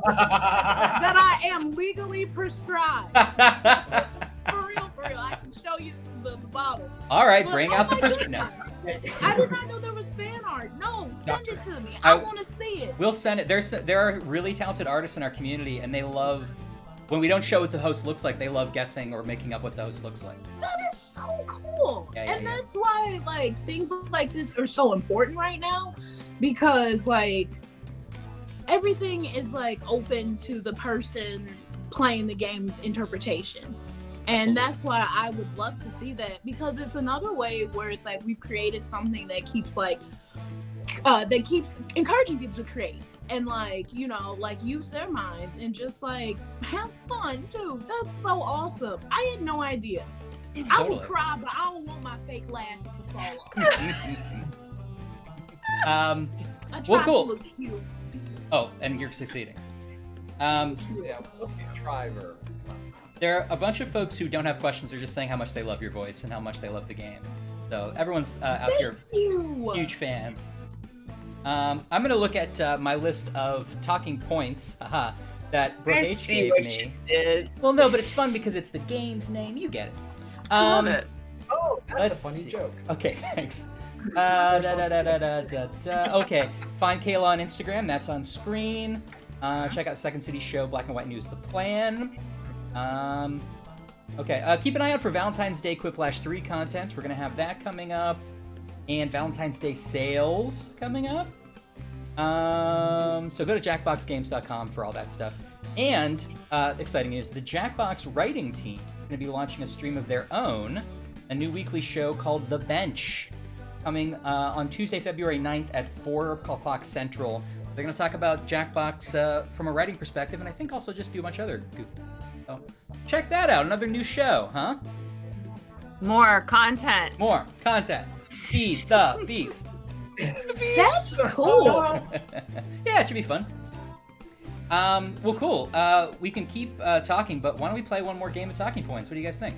that I am legally prescribed. For real. I can show you the bottle. All right, But, bring oh out the my prescription. No. goodness. I did not know there was fan art. No, send it to me. I- I want to see it. We'll send it. There are really talented artists in our community, and they love when we don't show what the host looks like. They love guessing or making up what the host looks like. That is so cool. Yeah, And that's why like things like this are so important right now, because like everything is like open to the person playing the game's interpretation. And that's why I would love to see that, because it's another way where it's like we've created something that keeps like that keeps encouraging people to create and like, you know, like use their minds and just like have fun too. That's so awesome. I had no idea. I will Totally. cry, but I don't want my fake lashes to fall off. I Well, tried cool. to look cute. Oh, and you're succeeding. Yeah, driver. There are a bunch of folks who don't have questions. They're just saying how much they love your voice and how much they love the game. So everyone's out here You. huge fans. I'm gonna look at my list of talking points that Brooke I H see gave what me. she did. Well, no, but it's fun because it's the game's name. You get it. Love it. Oh, that's Let's a funny see. joke. Okay, thanks. Okay, find Kayla on Instagram. That's on screen. Check out the Second City Show, Black and White News, The Plan. Okay, keep an eye out for Valentine's Day Quiplash 3 content. We're going to have that coming up. And Valentine's Day sales coming up. So go to jackboxgames.com for all that stuff. And, exciting news, the Jackbox writing team is going to be launching a stream of their own, a new weekly show called The Bench, coming on Tuesday, February 9th at 4 o'clock Central. They're going to talk about Jackbox from a writing perspective, and I think also just do a bunch of other goofy. So check that out. Another new show, huh? More content. More content. Feed the beast. That's cool. Yeah, it should be fun. Well, cool. We can keep talking, but why don't we play one more game of Talking Points? What do you guys think?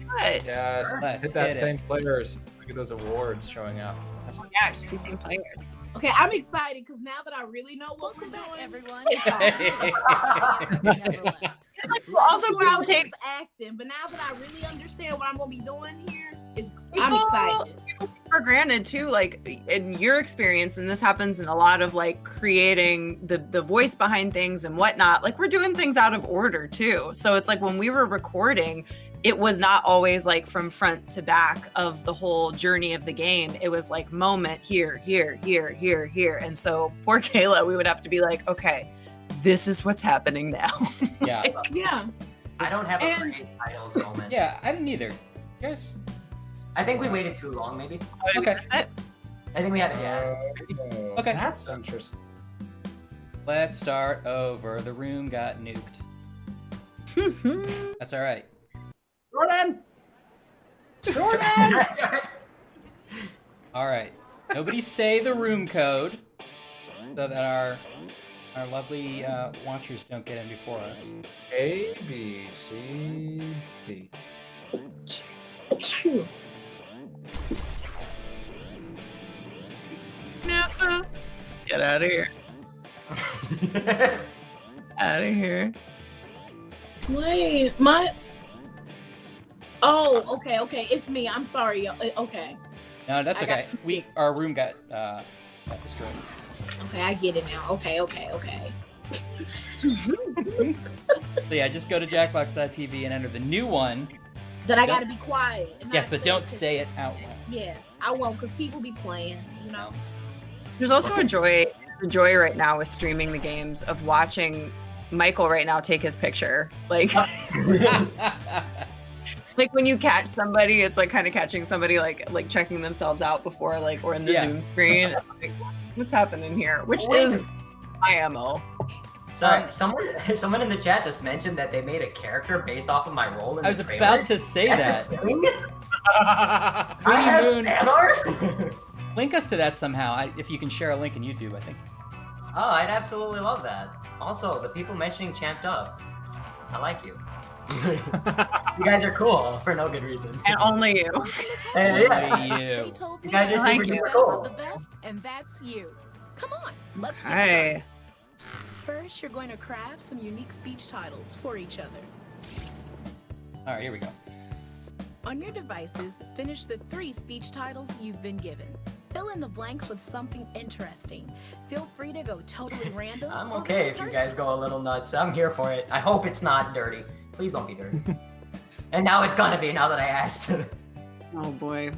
What? Yes, Let's hit that hit it. same players. Look at those awards showing up. Oh, yeah, it's two same players. Okay, I'm excited because now that I really know what we're Welcome back, doing, everyone. it's awesome. Never left. Also, Before I was take just acting, but now that I really understand what I'm gonna be doing here, I'm People- excited. for granted too, like in your experience, and this happens in a lot of like creating the voice behind things and whatnot, like we're doing things out of order too. So it's like when we were recording, it was not always like from front to back of the whole journey of the game. It was like moment here, here, here, here, here. And so poor Kayla, we would have to be like, okay, this is what's happening now. Yeah. Yeah. I don't have a And- great titles moment. Yeah, I didn't either. Guys? I think we waited too long, maybe. Okay. I think we had it. Yeah. Okay. That's interesting. Let's start over. The room got nuked. That's all right. Jordan! All right. Nobody say the room code so that our lovely watchers don't get in before us. A, B, C, D. NASA, get out of here. Out of here. Wait, my. Oh, okay. It's me. I'm sorry. Okay. No, that's I got- okay. Our room got destroyed. Okay, I get it now. Okay. So yeah, just go to jackbox.tv and enter the new one. That I gotta be quiet. and Yes, not but don't it. say it out loud. Yeah, I won't, because people be playing, you know? There's also a joy right now with streaming the games of watching Michael right now take his picture. Like Like when you catch somebody, it's like kind of catching somebody like checking themselves out before like or in the Zoom screen. Like, what's happening here? Which is IMO. Someone in the chat just mentioned that they made a character based off of my role in the trailer. I was about to say that. I have fan art? Link us to that somehow, if you can share a link in YouTube, I think. Oh, I'd absolutely love that. Also, the people mentioning Champed Up, I like you. You guys are cool for no good reason. And only you. Only you. You guys are super duper cool. The best, and that's you. Come on, let's get Hey. First, you're going to craft some unique speech titles for each other. All right, here we go. On your devices, finish the 3 speech titles you've been given. Fill in the blanks with something interesting. Feel free to go totally random. I'm okay if you guys go a little nuts. I'm here for it. I hope it's not dirty. Please don't be dirty. And now it's gonna be, now that I asked. Oh boy.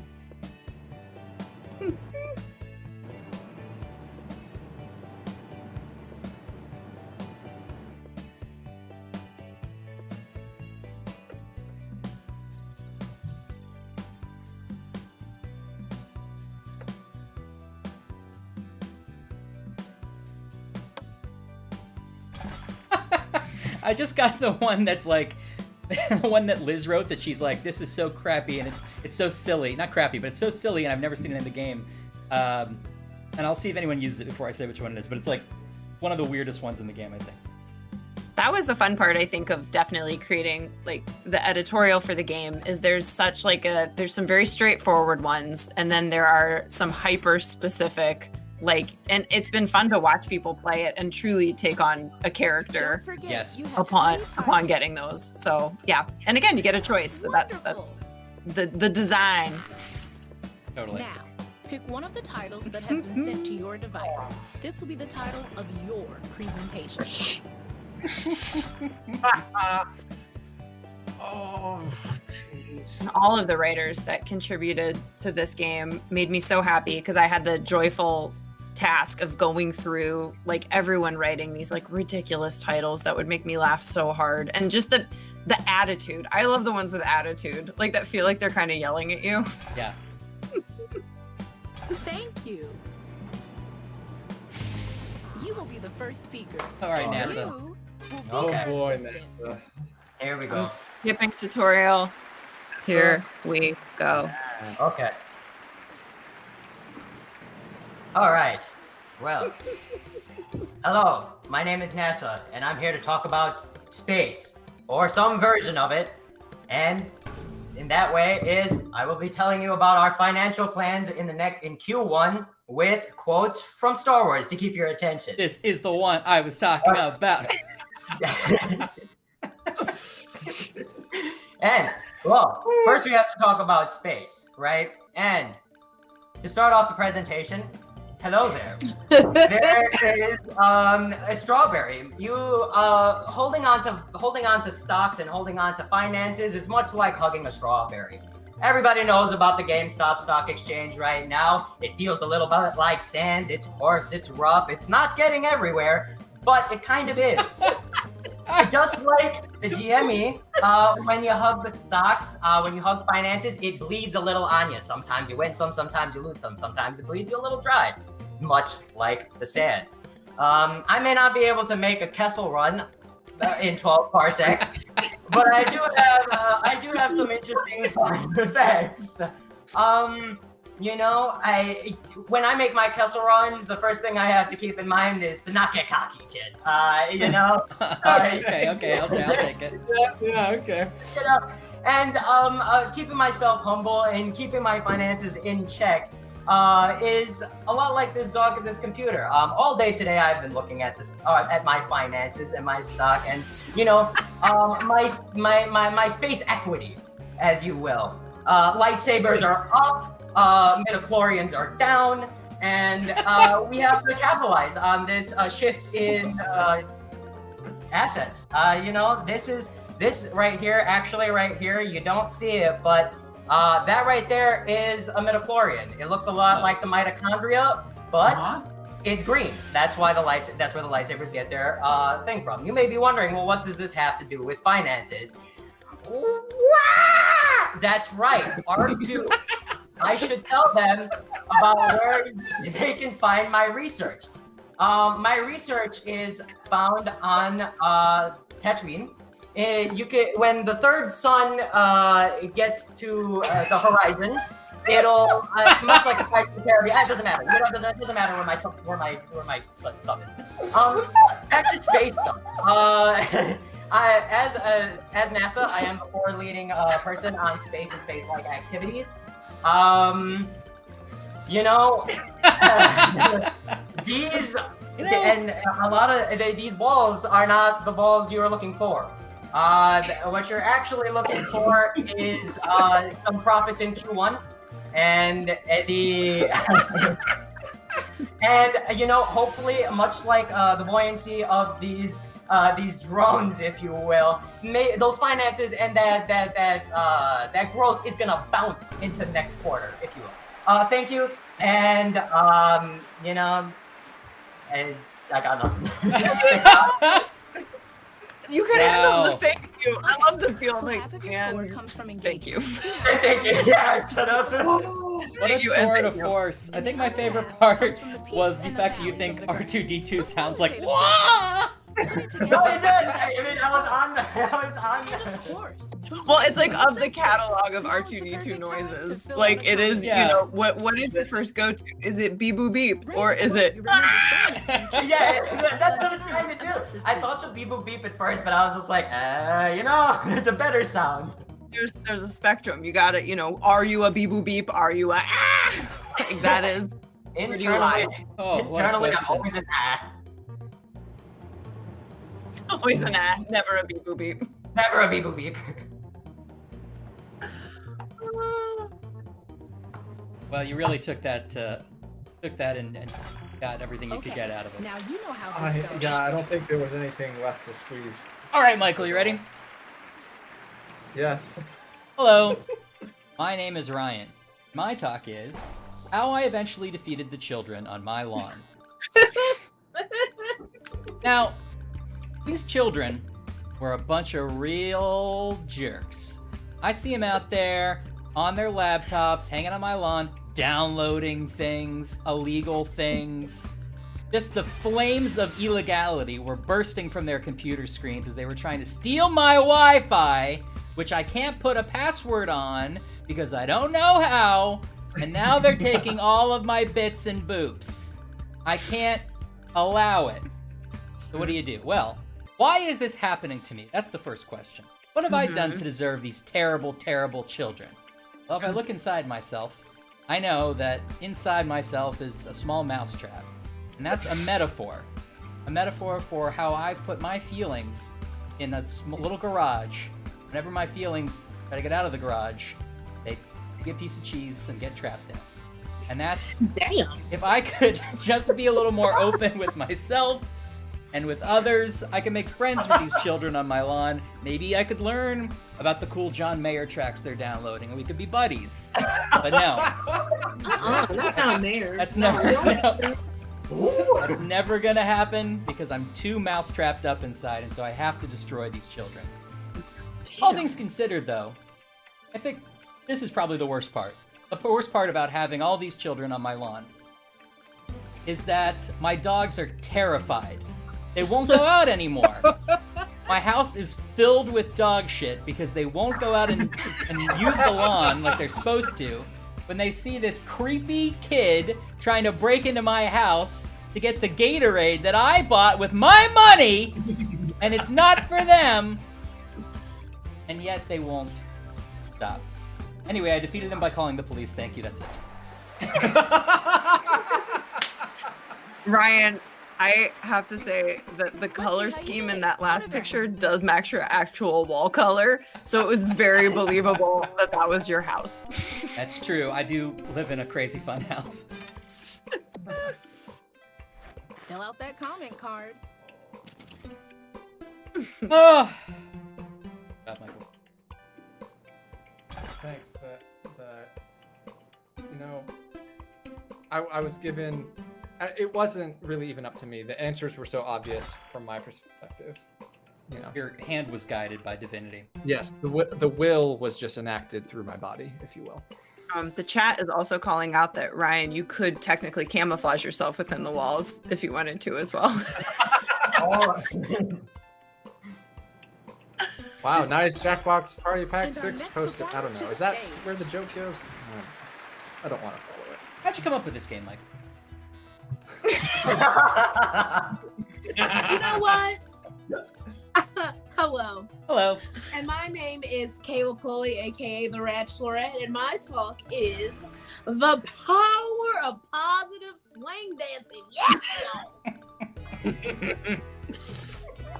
I just got the one that's like, the one that Liz wrote that she's like, this is so crappy and it's so silly. Not crappy, but it's so silly and I've never seen it in the game. And I'll see if anyone uses it before I say which one it is, but it's like one of the weirdest ones in the game, I think. That was the fun part, I think, of definitely creating like the editorial for the game is there's such like there's some very straightforward ones and then there are some hyper specific like, and it's been fun to watch people play it and truly take on a character Yes. upon getting those. So yeah, and again, you get a choice. So that's the design. Totally. Now, pick one of the titles that has been sent to your device. This will be the title of your presentation. Oh, jeez. And all of the writers that contributed to this game made me so happy because I had the joyful task of going through like everyone writing these like ridiculous titles that would make me laugh so hard, and just the attitude. I love the ones with attitude, like that feel like they're kind of yelling at you. Yeah. Thank you. You will be the first speaker. All right, NASA. You will be Okay. our Oh boy, assistant. NASA. Here we go. I'm skipping tutorial. Here we go. Okay. All right. Well, hello. My name is NASA, and I'm here to talk about space, or some version of it. And in that way is I will be telling you about our financial plans in Q1 with quotes from Star Wars to keep your attention. This is the one I was talking about. And, well, first we have to talk about space, right? And to start off the presentation, hello there. There is a strawberry. You holding on to stocks and holding on to finances is much like hugging a strawberry. Everybody knows about the GameStop stock exchange right now. It feels a little bit like sand. It's coarse, it's rough, it's not getting everywhere, but it kind of is. Just like the GME, when you hug the stocks, when you hug finances, it bleeds a little on you. Sometimes you win some, sometimes you lose some, sometimes it bleeds you a little dry, much like the sand. I may not be able to make a Kessel run in 12 parsecs, but I do have some interesting fun facts. You know, when I make my Kessel runs, the first thing I have to keep in mind is to not get cocky, kid. You know. Okay, I'll take it. Yeah, okay. You know, and keeping myself humble and keeping my finances in check is a lot like this dog at this computer. All day today, I've been looking at this, at my finances and my stock, and you know, my space equity, as you will. Lightsabers are up. Midichlorians are down, and we have to capitalize on this shift in assets. You know, this right here, you don't see it, but that right there is a midichlorian. It looks a lot like the mitochondria, but it's green. That's where the lightsabers get their thing from. You may be wondering, well, what does this have to do with finances? That's right. R2. I should tell them about where they can find my research. My research is found on Tatooine. When the third sun gets to the horizon, it'll much like a Pirates of the Caribbean. It doesn't matter. You know, it doesn't matter where my stuff is. Back to space stuff. As NASA, I am a forward-leading person on space and space-like activities. You know, these and a lot of these balls are not the balls you are looking for. What you're actually looking for is some profits in Q1, and and you know, hopefully, much like the buoyancy of these drones, if you will, those finances and that growth is gonna bounce into the next quarter, if you will. Thank you, and you know, and I got nothing. You can handle the thank you. I love the feel like, half of your score comes from thank you. Thank you. Yeah, shut up. What a tour de force. I think my favorite part was the fact that you think R2-D2 sounds like wah! No, it does. I mean, I was on. Well, it's like of the catalog of R2-D2 noises. Like it is, you know, what did you first go to? Is it beep boop beep or is it? Yeah, that's what it's trying to do. I thought the beep boop beep at first, but I was just like, you know, there's a better sound. There's a spectrum. You got it. You know, are you a beep boop beep? Are you a ah? Like that is internally. Internally, I'm always an ah. Always an ah, never a beep boop beep. Never a beep boop beep. Well, you really took that and got everything you could get out of it. Now you know how this goes. Yeah, I don't think there was anything left to squeeze. All right, Michael, you ready? Yes. Hello. My name is Ryan. My talk is how I eventually defeated the children on my lawn. Now, these children were a bunch of real jerks. I see them out there on their laptops, hanging on my lawn, downloading things, illegal things. Just the flames of illegality were bursting from their computer screens as they were trying to steal my Wi-Fi, which I can't put a password on because I don't know how, and now they're taking all of my bits and boops. I can't allow it. So what do you do? Well, why is this happening to me? That's the first question. What have I done to deserve these terrible, terrible children? Well, if I look inside myself, I know that inside myself is a small mousetrap. And that's a metaphor. A metaphor for how I put my feelings in a little garage. Whenever my feelings try to get out of the garage, they get a piece of cheese and get trapped there. And that's... Damn. If I could just be a little more open with myself and with others, I can make friends with these children on my lawn. Maybe I could learn about the cool John Mayer tracks they're downloading, and we could be buddies. But no. Not John Mayer. That's never that's never gonna happen because I'm too mouse-trapped up inside, and so I have to destroy these children. Damn. All things considered, though, I think this is probably the worst part. The worst part about having all these children on my lawn is that my dogs are terrified. They won't go out anymore. My house is filled with dog shit because they won't go out and use the lawn like they're supposed to when they see this creepy kid trying to break into my house to get the Gatorade that I bought with my money, and it's not for them, and yet they won't stop. Anyway, I defeated them by calling the police. Thank you, that's it. Ryan, I have to say that the color scheme in that last picture does match your actual wall color, so it was very believable that that was your house. That's true. I do live in a crazy fun house. Fill out that comment card. Oh. God, Michael. Thanks. You know, I was given. It wasn't really even up to me. The answers were so obvious from my perspective. you know. Your hand was guided by divinity. Yes, the will was just enacted through my body, if you will. The chat is also calling out that Ryan, you could technically camouflage yourself within the walls if you wanted to as well. Wow, nice Jackbox Party Pack And our 6 next poster. I don't performer know. to Is the that stage. where the joke goes? I don't want to follow it. How'd you come up with this game, Mike? You know what? Hello. Hello. And my name is Kayla Pulley, aka the Bachelorette, and my talk is the power of positive swing dancing. Yes!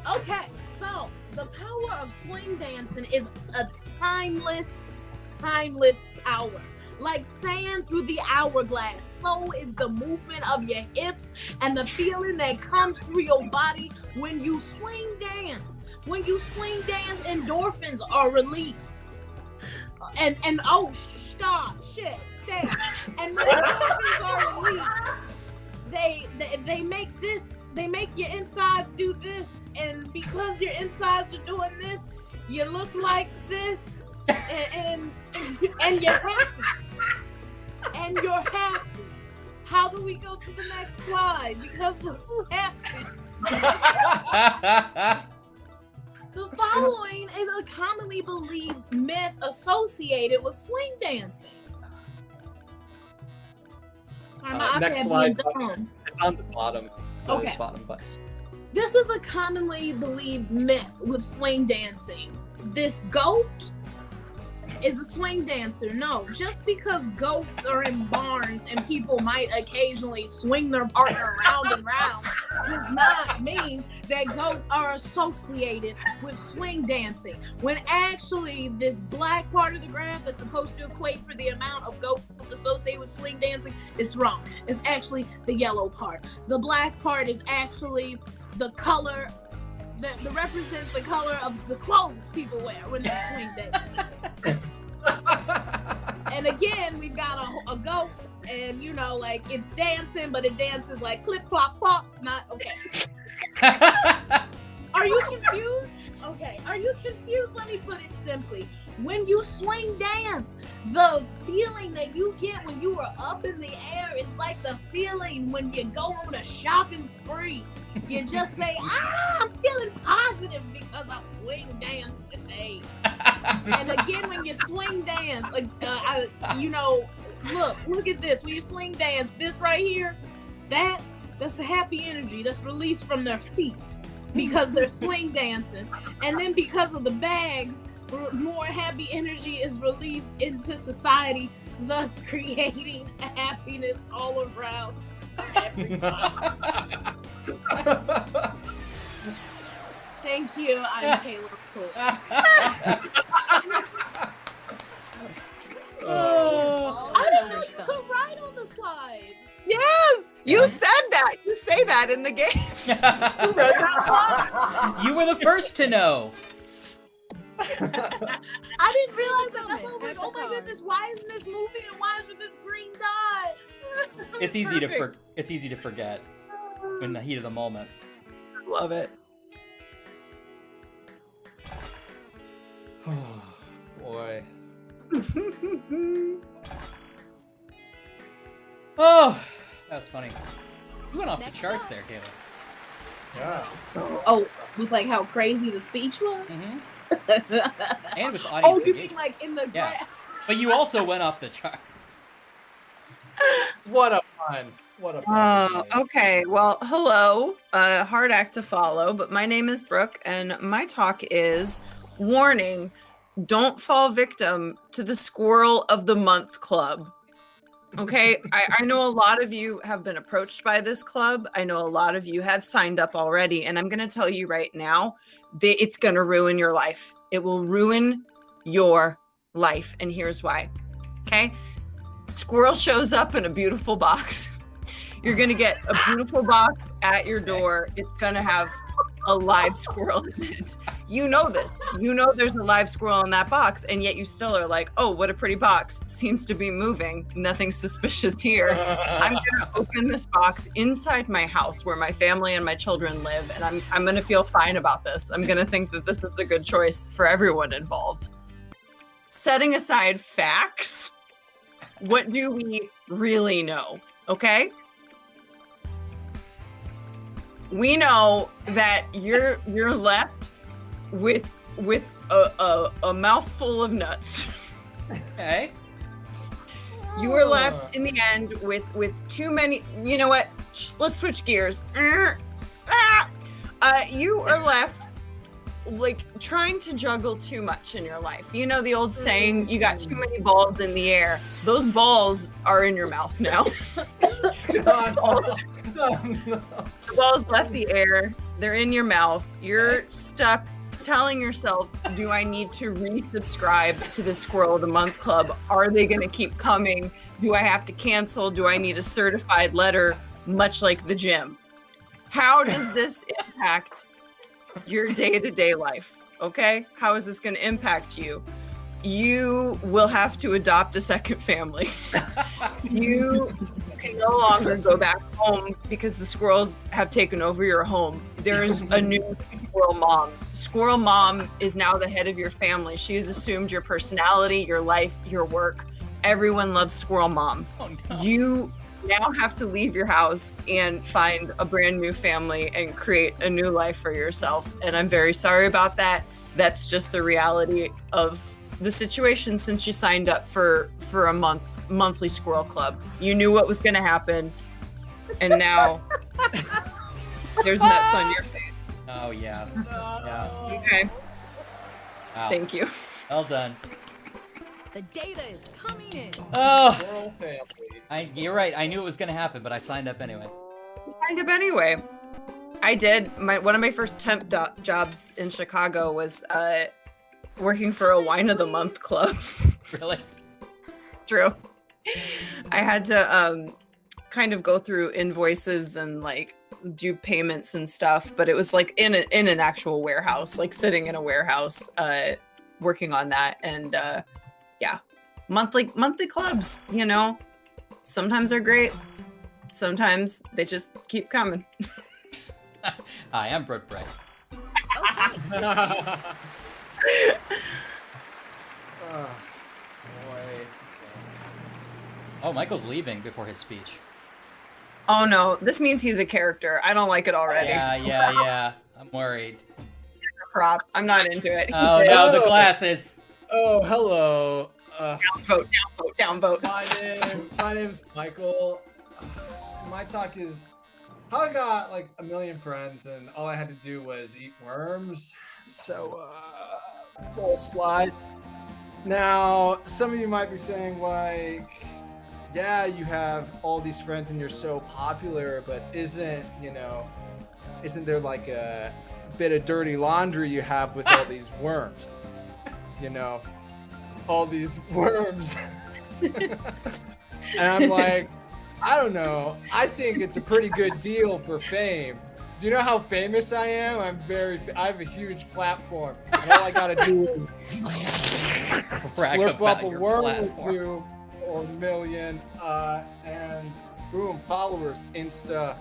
Okay, so the power of swing dancing is a timeless power. Like sand through the hourglass, so is the movement of your hips and the feeling that comes through your body when you swing dance. When you swing dance, endorphins are released. And oh, stop, shit, damn. And when endorphins are released, they make your insides do this, and because your insides are doing this, you look like this, and you're happy. And you're happy. How do we go to the next slide? Because we're happy. The following is a commonly believed myth associated with swing dancing. Sorry, my Next iPad slide. being dumb. It's on the bottom. The Okay. bottom button. This is a commonly believed myth with swing dancing. This goat is a swing dancer. No, just because goats are in barns and people might occasionally swing their partner around and round does not mean that goats are associated with swing dancing. When actually this black part of the graph that's supposed to equate for the amount of goats associated with swing dancing is wrong. It's actually the yellow part. The black part is actually the color that represents the color of the clothes people wear when they swing dance. And again, we've got a goat, and you know, like it's dancing, but it dances like clip clop clop. Not okay. Are you confused? Okay, are you confused? Let me put it simply. When you swing dance, the feeling that you get when you are up in the air is like the feeling when you go on a shopping spree. You just say, I'm feeling positive because I swing danced today. And again, when you swing dance, look at this. When you swing dance, this right here, that's the happy energy that's released from their feet because they're swing dancing. And then because of the bags, more happy energy is released into society, thus creating happiness all around everybody. Thank you. I'm Kayla Pulley. I didn't know you could write on the slides. Yes, you said that. You say that in the game. You were the first to know. I didn't realize that. That's why I was like, oh my goodness, why isn't this moving and why is there this green dot? It's easy to forget in the heat of the moment. Love it. Oh, boy. Oh, that was funny. You went off Next the charts up. there, Kayla. Yeah. So, with like how crazy the speech was? Mm-hmm. And with audience Oh, you mean engagement. like in the Yeah. But you also went off the charts. What a fun. What a fun. Okay. Well, hello. Hard act to follow, but my name is Brooke, and my talk is warning: don't fall victim to the Squirrel of the Month Club. Okay, I know a lot of you have been approached by this club. I know a lot of you have signed up already, and I'm going to tell you right now that it's going to ruin your life. It will ruin your life, and here's why. Okay, squirrel shows up in a beautiful box. You're going to get a beautiful box at your door. It's going to have a live squirrel in it. You know this. You know there's a live squirrel in that box, and yet you still are like, oh, what a pretty box. Seems to be moving. Nothing suspicious here. I'm gonna open this box inside my house where my family and my children live, and I'm gonna feel fine about this. I'm gonna think that this is a good choice for everyone involved. Setting aside facts, what do we really know? Okay? We know that you're left with a mouthful of nuts. Okay. You are left in the end with too many. You know what? Let's switch gears. You are left like trying to juggle too much in your life. You know the old saying, you got too many balls in the air. Those balls are in your mouth now. The balls left the air. They're in your mouth. You're stuck telling yourself, do I need to resubscribe to the Squirrel of the Month Club? Are they going to keep coming? Do I have to cancel? Do I need a certified letter, much like the gym? How does this impact your day-to-day life? Okay? How is this going to impact you? You will have to adopt a second family. You can no longer go back home because the squirrels have taken over your home. There is a new squirrel mom. Squirrel mom is now the head of your family. She has assumed your personality, your life, your work. Everyone loves squirrel mom. Oh, no. You now have to leave your house and find a brand new family and create a new life for yourself. And I'm very sorry about that. That's just the reality of the situation since you signed up for a monthly squirrel club. You knew what was going to happen, and now there's nuts on your face. Oh, yeah. Yeah. Okay. Wow. Thank you. Well done. The data is coming in. Oh, you're right. I knew it was going to happen, but I signed up anyway. You signed up anyway. I did. One of my first temp jobs in Chicago was working for a Wine of the Month club. Really? True. I had to kind of go through invoices and like do payments and stuff, but it was like in an actual warehouse, like sitting in a warehouse, working on that. And yeah, monthly clubs, you know, sometimes they're great, sometimes they just keep coming. Hi, I'm Brooke Bright. Okay. Oh, boy. Oh, Michael's leaving before his speech. Oh no, this means he's a character. I don't like it already. Yeah. I'm worried. Prop. I'm not into it. Oh no, the glasses. Oh, hello. Down vote. My name's Michael. My talk is how I got like a million friends and all I had to do was eat worms. So, full slide. Now, some of you might be saying like, yeah, you have all these friends and you're so popular, but isn't there like a bit of dirty laundry you have with all these worms? You know, all these worms. And I'm like, I don't know. I think it's a pretty good deal for fame. Do you know how famous I am? I have a huge platform. And all I gotta do is Brag slip about up a your worm platform. or two or a million, and boom, followers, Insta,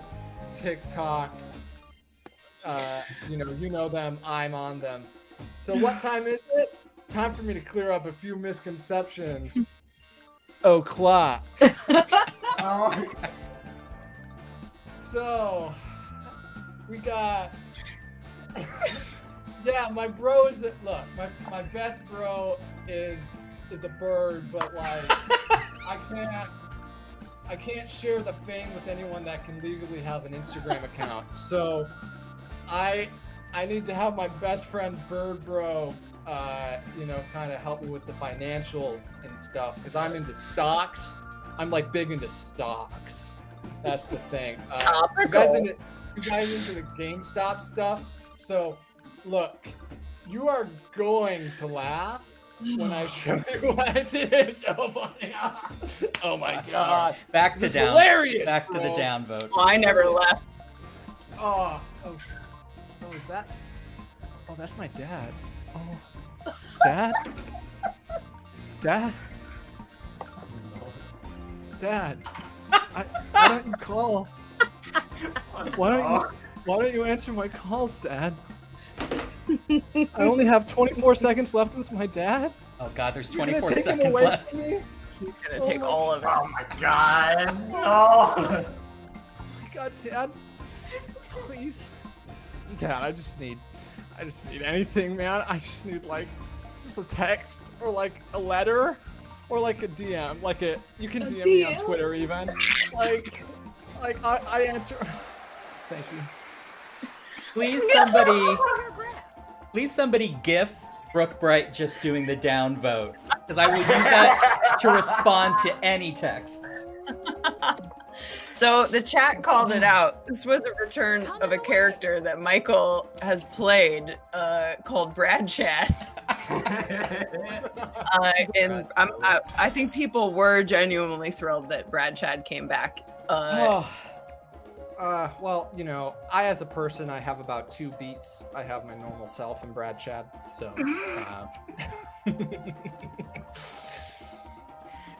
TikTok. You know them. I'm on them. So what time is it? Time for me to clear up a few misconceptions. O'clock. So we got yeah, my bros. Look, my best bro is a bird, but like I can't share the fame with anyone that can legally have an Instagram account. So I need to have my best friend Bird Bro kind of help me with the financials and stuff because I'm into stocks. I'm like big into stocks. That's the thing. You guys into the GameStop stuff? So look, you are going to laugh when I show you what it is. So funny. Oh my god. Back to It's down. hilarious, Back to the bro. down vote. Well, I never left. Oh. Oh, is that? Oh, that's my dad. Oh, Dad? Dad? Dad? Why don't you call? Why don't you answer my calls, Dad? I only have 24 seconds left with my dad. Oh God, there's You're gonna 24 take him seconds away left. from me? He's gonna take all of it. Oh my god. No. Oh my God, Dad. Please. Dad, I just need anything, man. I just need just a text or a letter or a DM. You can DM me on Twitter even. I answer. Thank you. Please somebody gif Brooke Bright just doing the down vote, because I will use that to respond to any text. So the chat called it out. This was a return of a character that Michael has played called Brad Chad. And I think people were genuinely thrilled that Brad Chad came back. Well, I as a person, I have about 2 beats. I have my normal self and Brad Chad, so.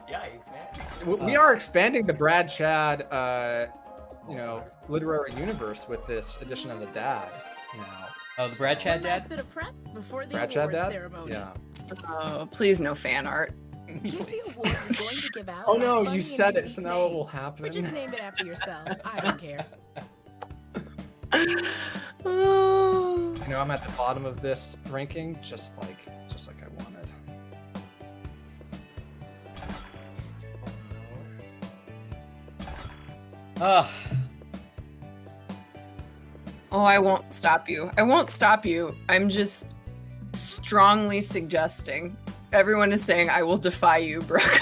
Yikes, man. We are expanding the Brad Chad, literary universe with this edition of the dad. Oh, the Brad Chad One last dad? bit of prep before the Brad Chad award dad? ceremony. Yeah. Oh, please no fan art. Give the Please. award we're going to give out. Oh a no, funny you and said it, unique so now it name. will happen. Or just name it after yourself. I don't care. I'm at the bottom of this ranking, just like I wanted. Ugh. Oh, I won't stop you. I won't stop you. I'm just strongly suggesting. Everyone is saying I will defy you, Brooke.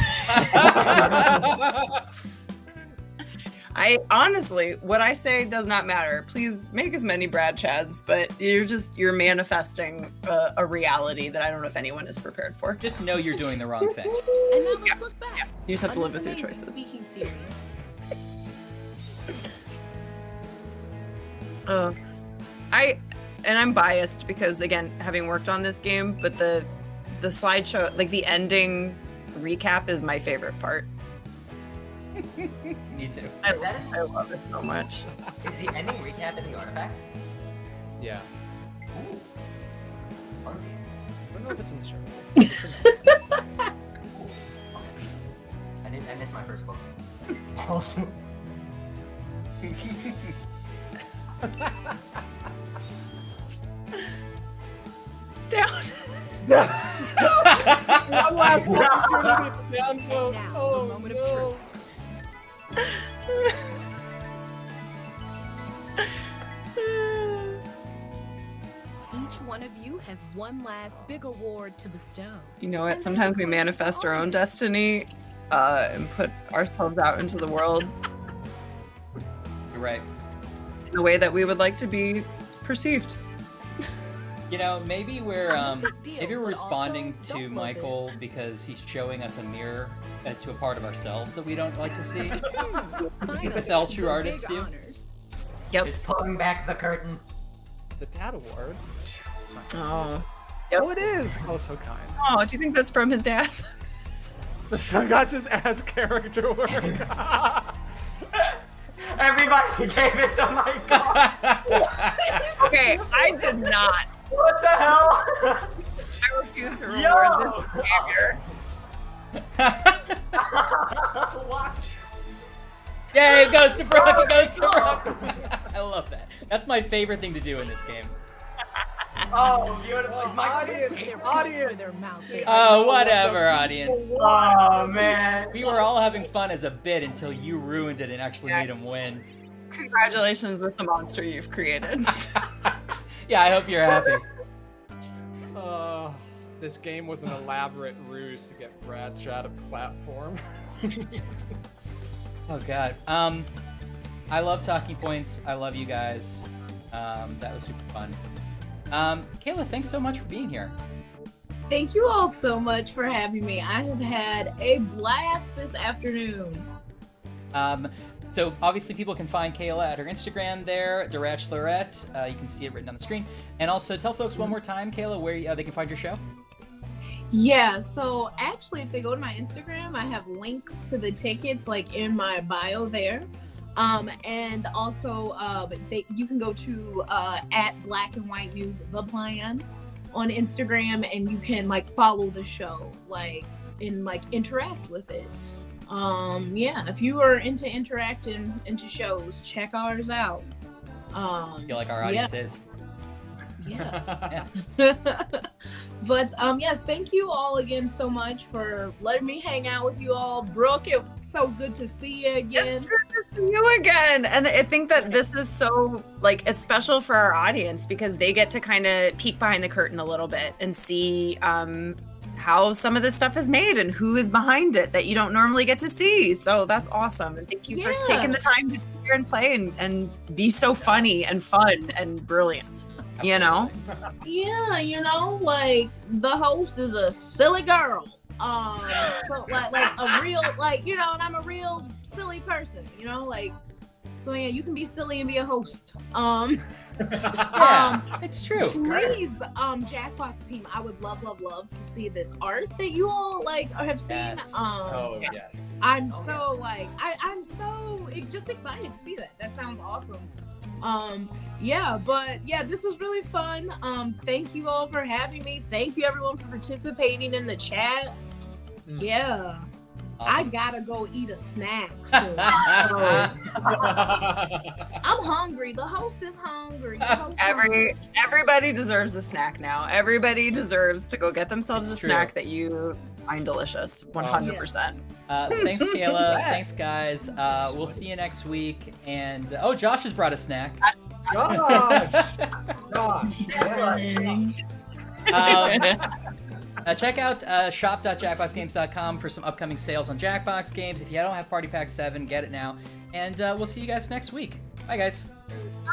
I honestly, what I say does not matter. Please make as many Brad Chads, but you're manifesting a reality that I don't know if anyone is prepared for. Just know you're doing the wrong thing. And now let's look back. You just have to on live this with your amazing choices. Speaking series. I'm biased because again, having worked on this game, but the slideshow, the ending recap is my favorite part. Me too. I love it so much. Is the ending recap in the artifact? Yeah. Ooh. Funsies. I don't know if it's in the show. I missed my first book. Awesome. Down. One last opportunity to down And vote. now, Oh, the moment of no. truth. Each one of you has one last big award to bestow. You know what? Sometimes we manifest our own destiny and put ourselves out into the world You're right. in the way that we would like to be perceived. Maybe we're big deal, maybe we're but responding also to don't blow Michael this. because he's showing us a mirror to a part of ourselves that we don't like to see. Finally, That's all true the artists big do. honors. Yep. It's pulling back the curtain. The dad award. Oh. Oh, it is. Oh, so kind. Oh, do you think that's from his dad? The sunglasses as character work. Everybody gave it to Michael. Okay, I did not. What the hell? I refuse to reward Yo! this behavior. What? Yay, it goes to Brooke, it goes to Brooke. I love that. That's my favorite thing to do in this game. Oh, beautiful. Is Michael Audience, Their audience. pants where their mouths are. Oh, whatever, audience. Oh, man. We were all having fun as a bit until you ruined it and actually made him win. Congratulations with the monster you've created. Yeah, I hope you're happy. This game was an elaborate ruse to get Brad Chad a platform. Oh God. I love Talking Points. I love you guys. That was super fun. Kayla, thanks so much for being here. Thank you all so much for having me. I have had a blast this afternoon. So obviously people can find Kayla at her Instagram there, Durachlorette. You can see it written on the screen. And also tell folks one more time, Kayla, where they can find your show. Yeah, so actually, if they go to my Instagram, I have links to the tickets like in my bio there. And also, you can go to at Black and White News The Plan on Instagram, and you can like follow the show, and interact with it. Yeah, if you are into interacting into shows, check ours out. I feel like our audience is. Yeah. But yes, thank you all again so much for letting me hang out with you all. Brooke, it was so good to see you again. It's good to see you again. And I think that this is so it's special for our audience because they get to kind of peek behind the curtain a little bit and see how some of this stuff is made and who is behind it that you don't normally get to see. So that's awesome. And thank you for taking the time to sit here and play and be so funny and fun and brilliant. Absolutely. You know? Yeah, the host is a silly girl. So a real, and I'm a real silly person, so yeah, you can be silly and be a host. Yeah, it's true. Please, Jackbox team, I would love to see this art that you all have seen. Yes. Yes. I'm so I'm so just excited to see that. That sounds awesome. This was really fun. Thank you all for having me. Thank you everyone for participating in the chat. Yeah. Awesome. I gotta go eat a snack soon. I'm hungry. The host is hungry. Everybody deserves a snack now. Everybody deserves to go get themselves a snack that you find delicious. 100%. Thanks, Kayla. Thanks, guys. We'll see you next week. And Josh has brought a snack. Josh. Check out shop.jackboxgames.com for some upcoming sales on Jackbox games. If you don't have Party Pack 7, get it now. And we'll see you guys next week. Bye, guys.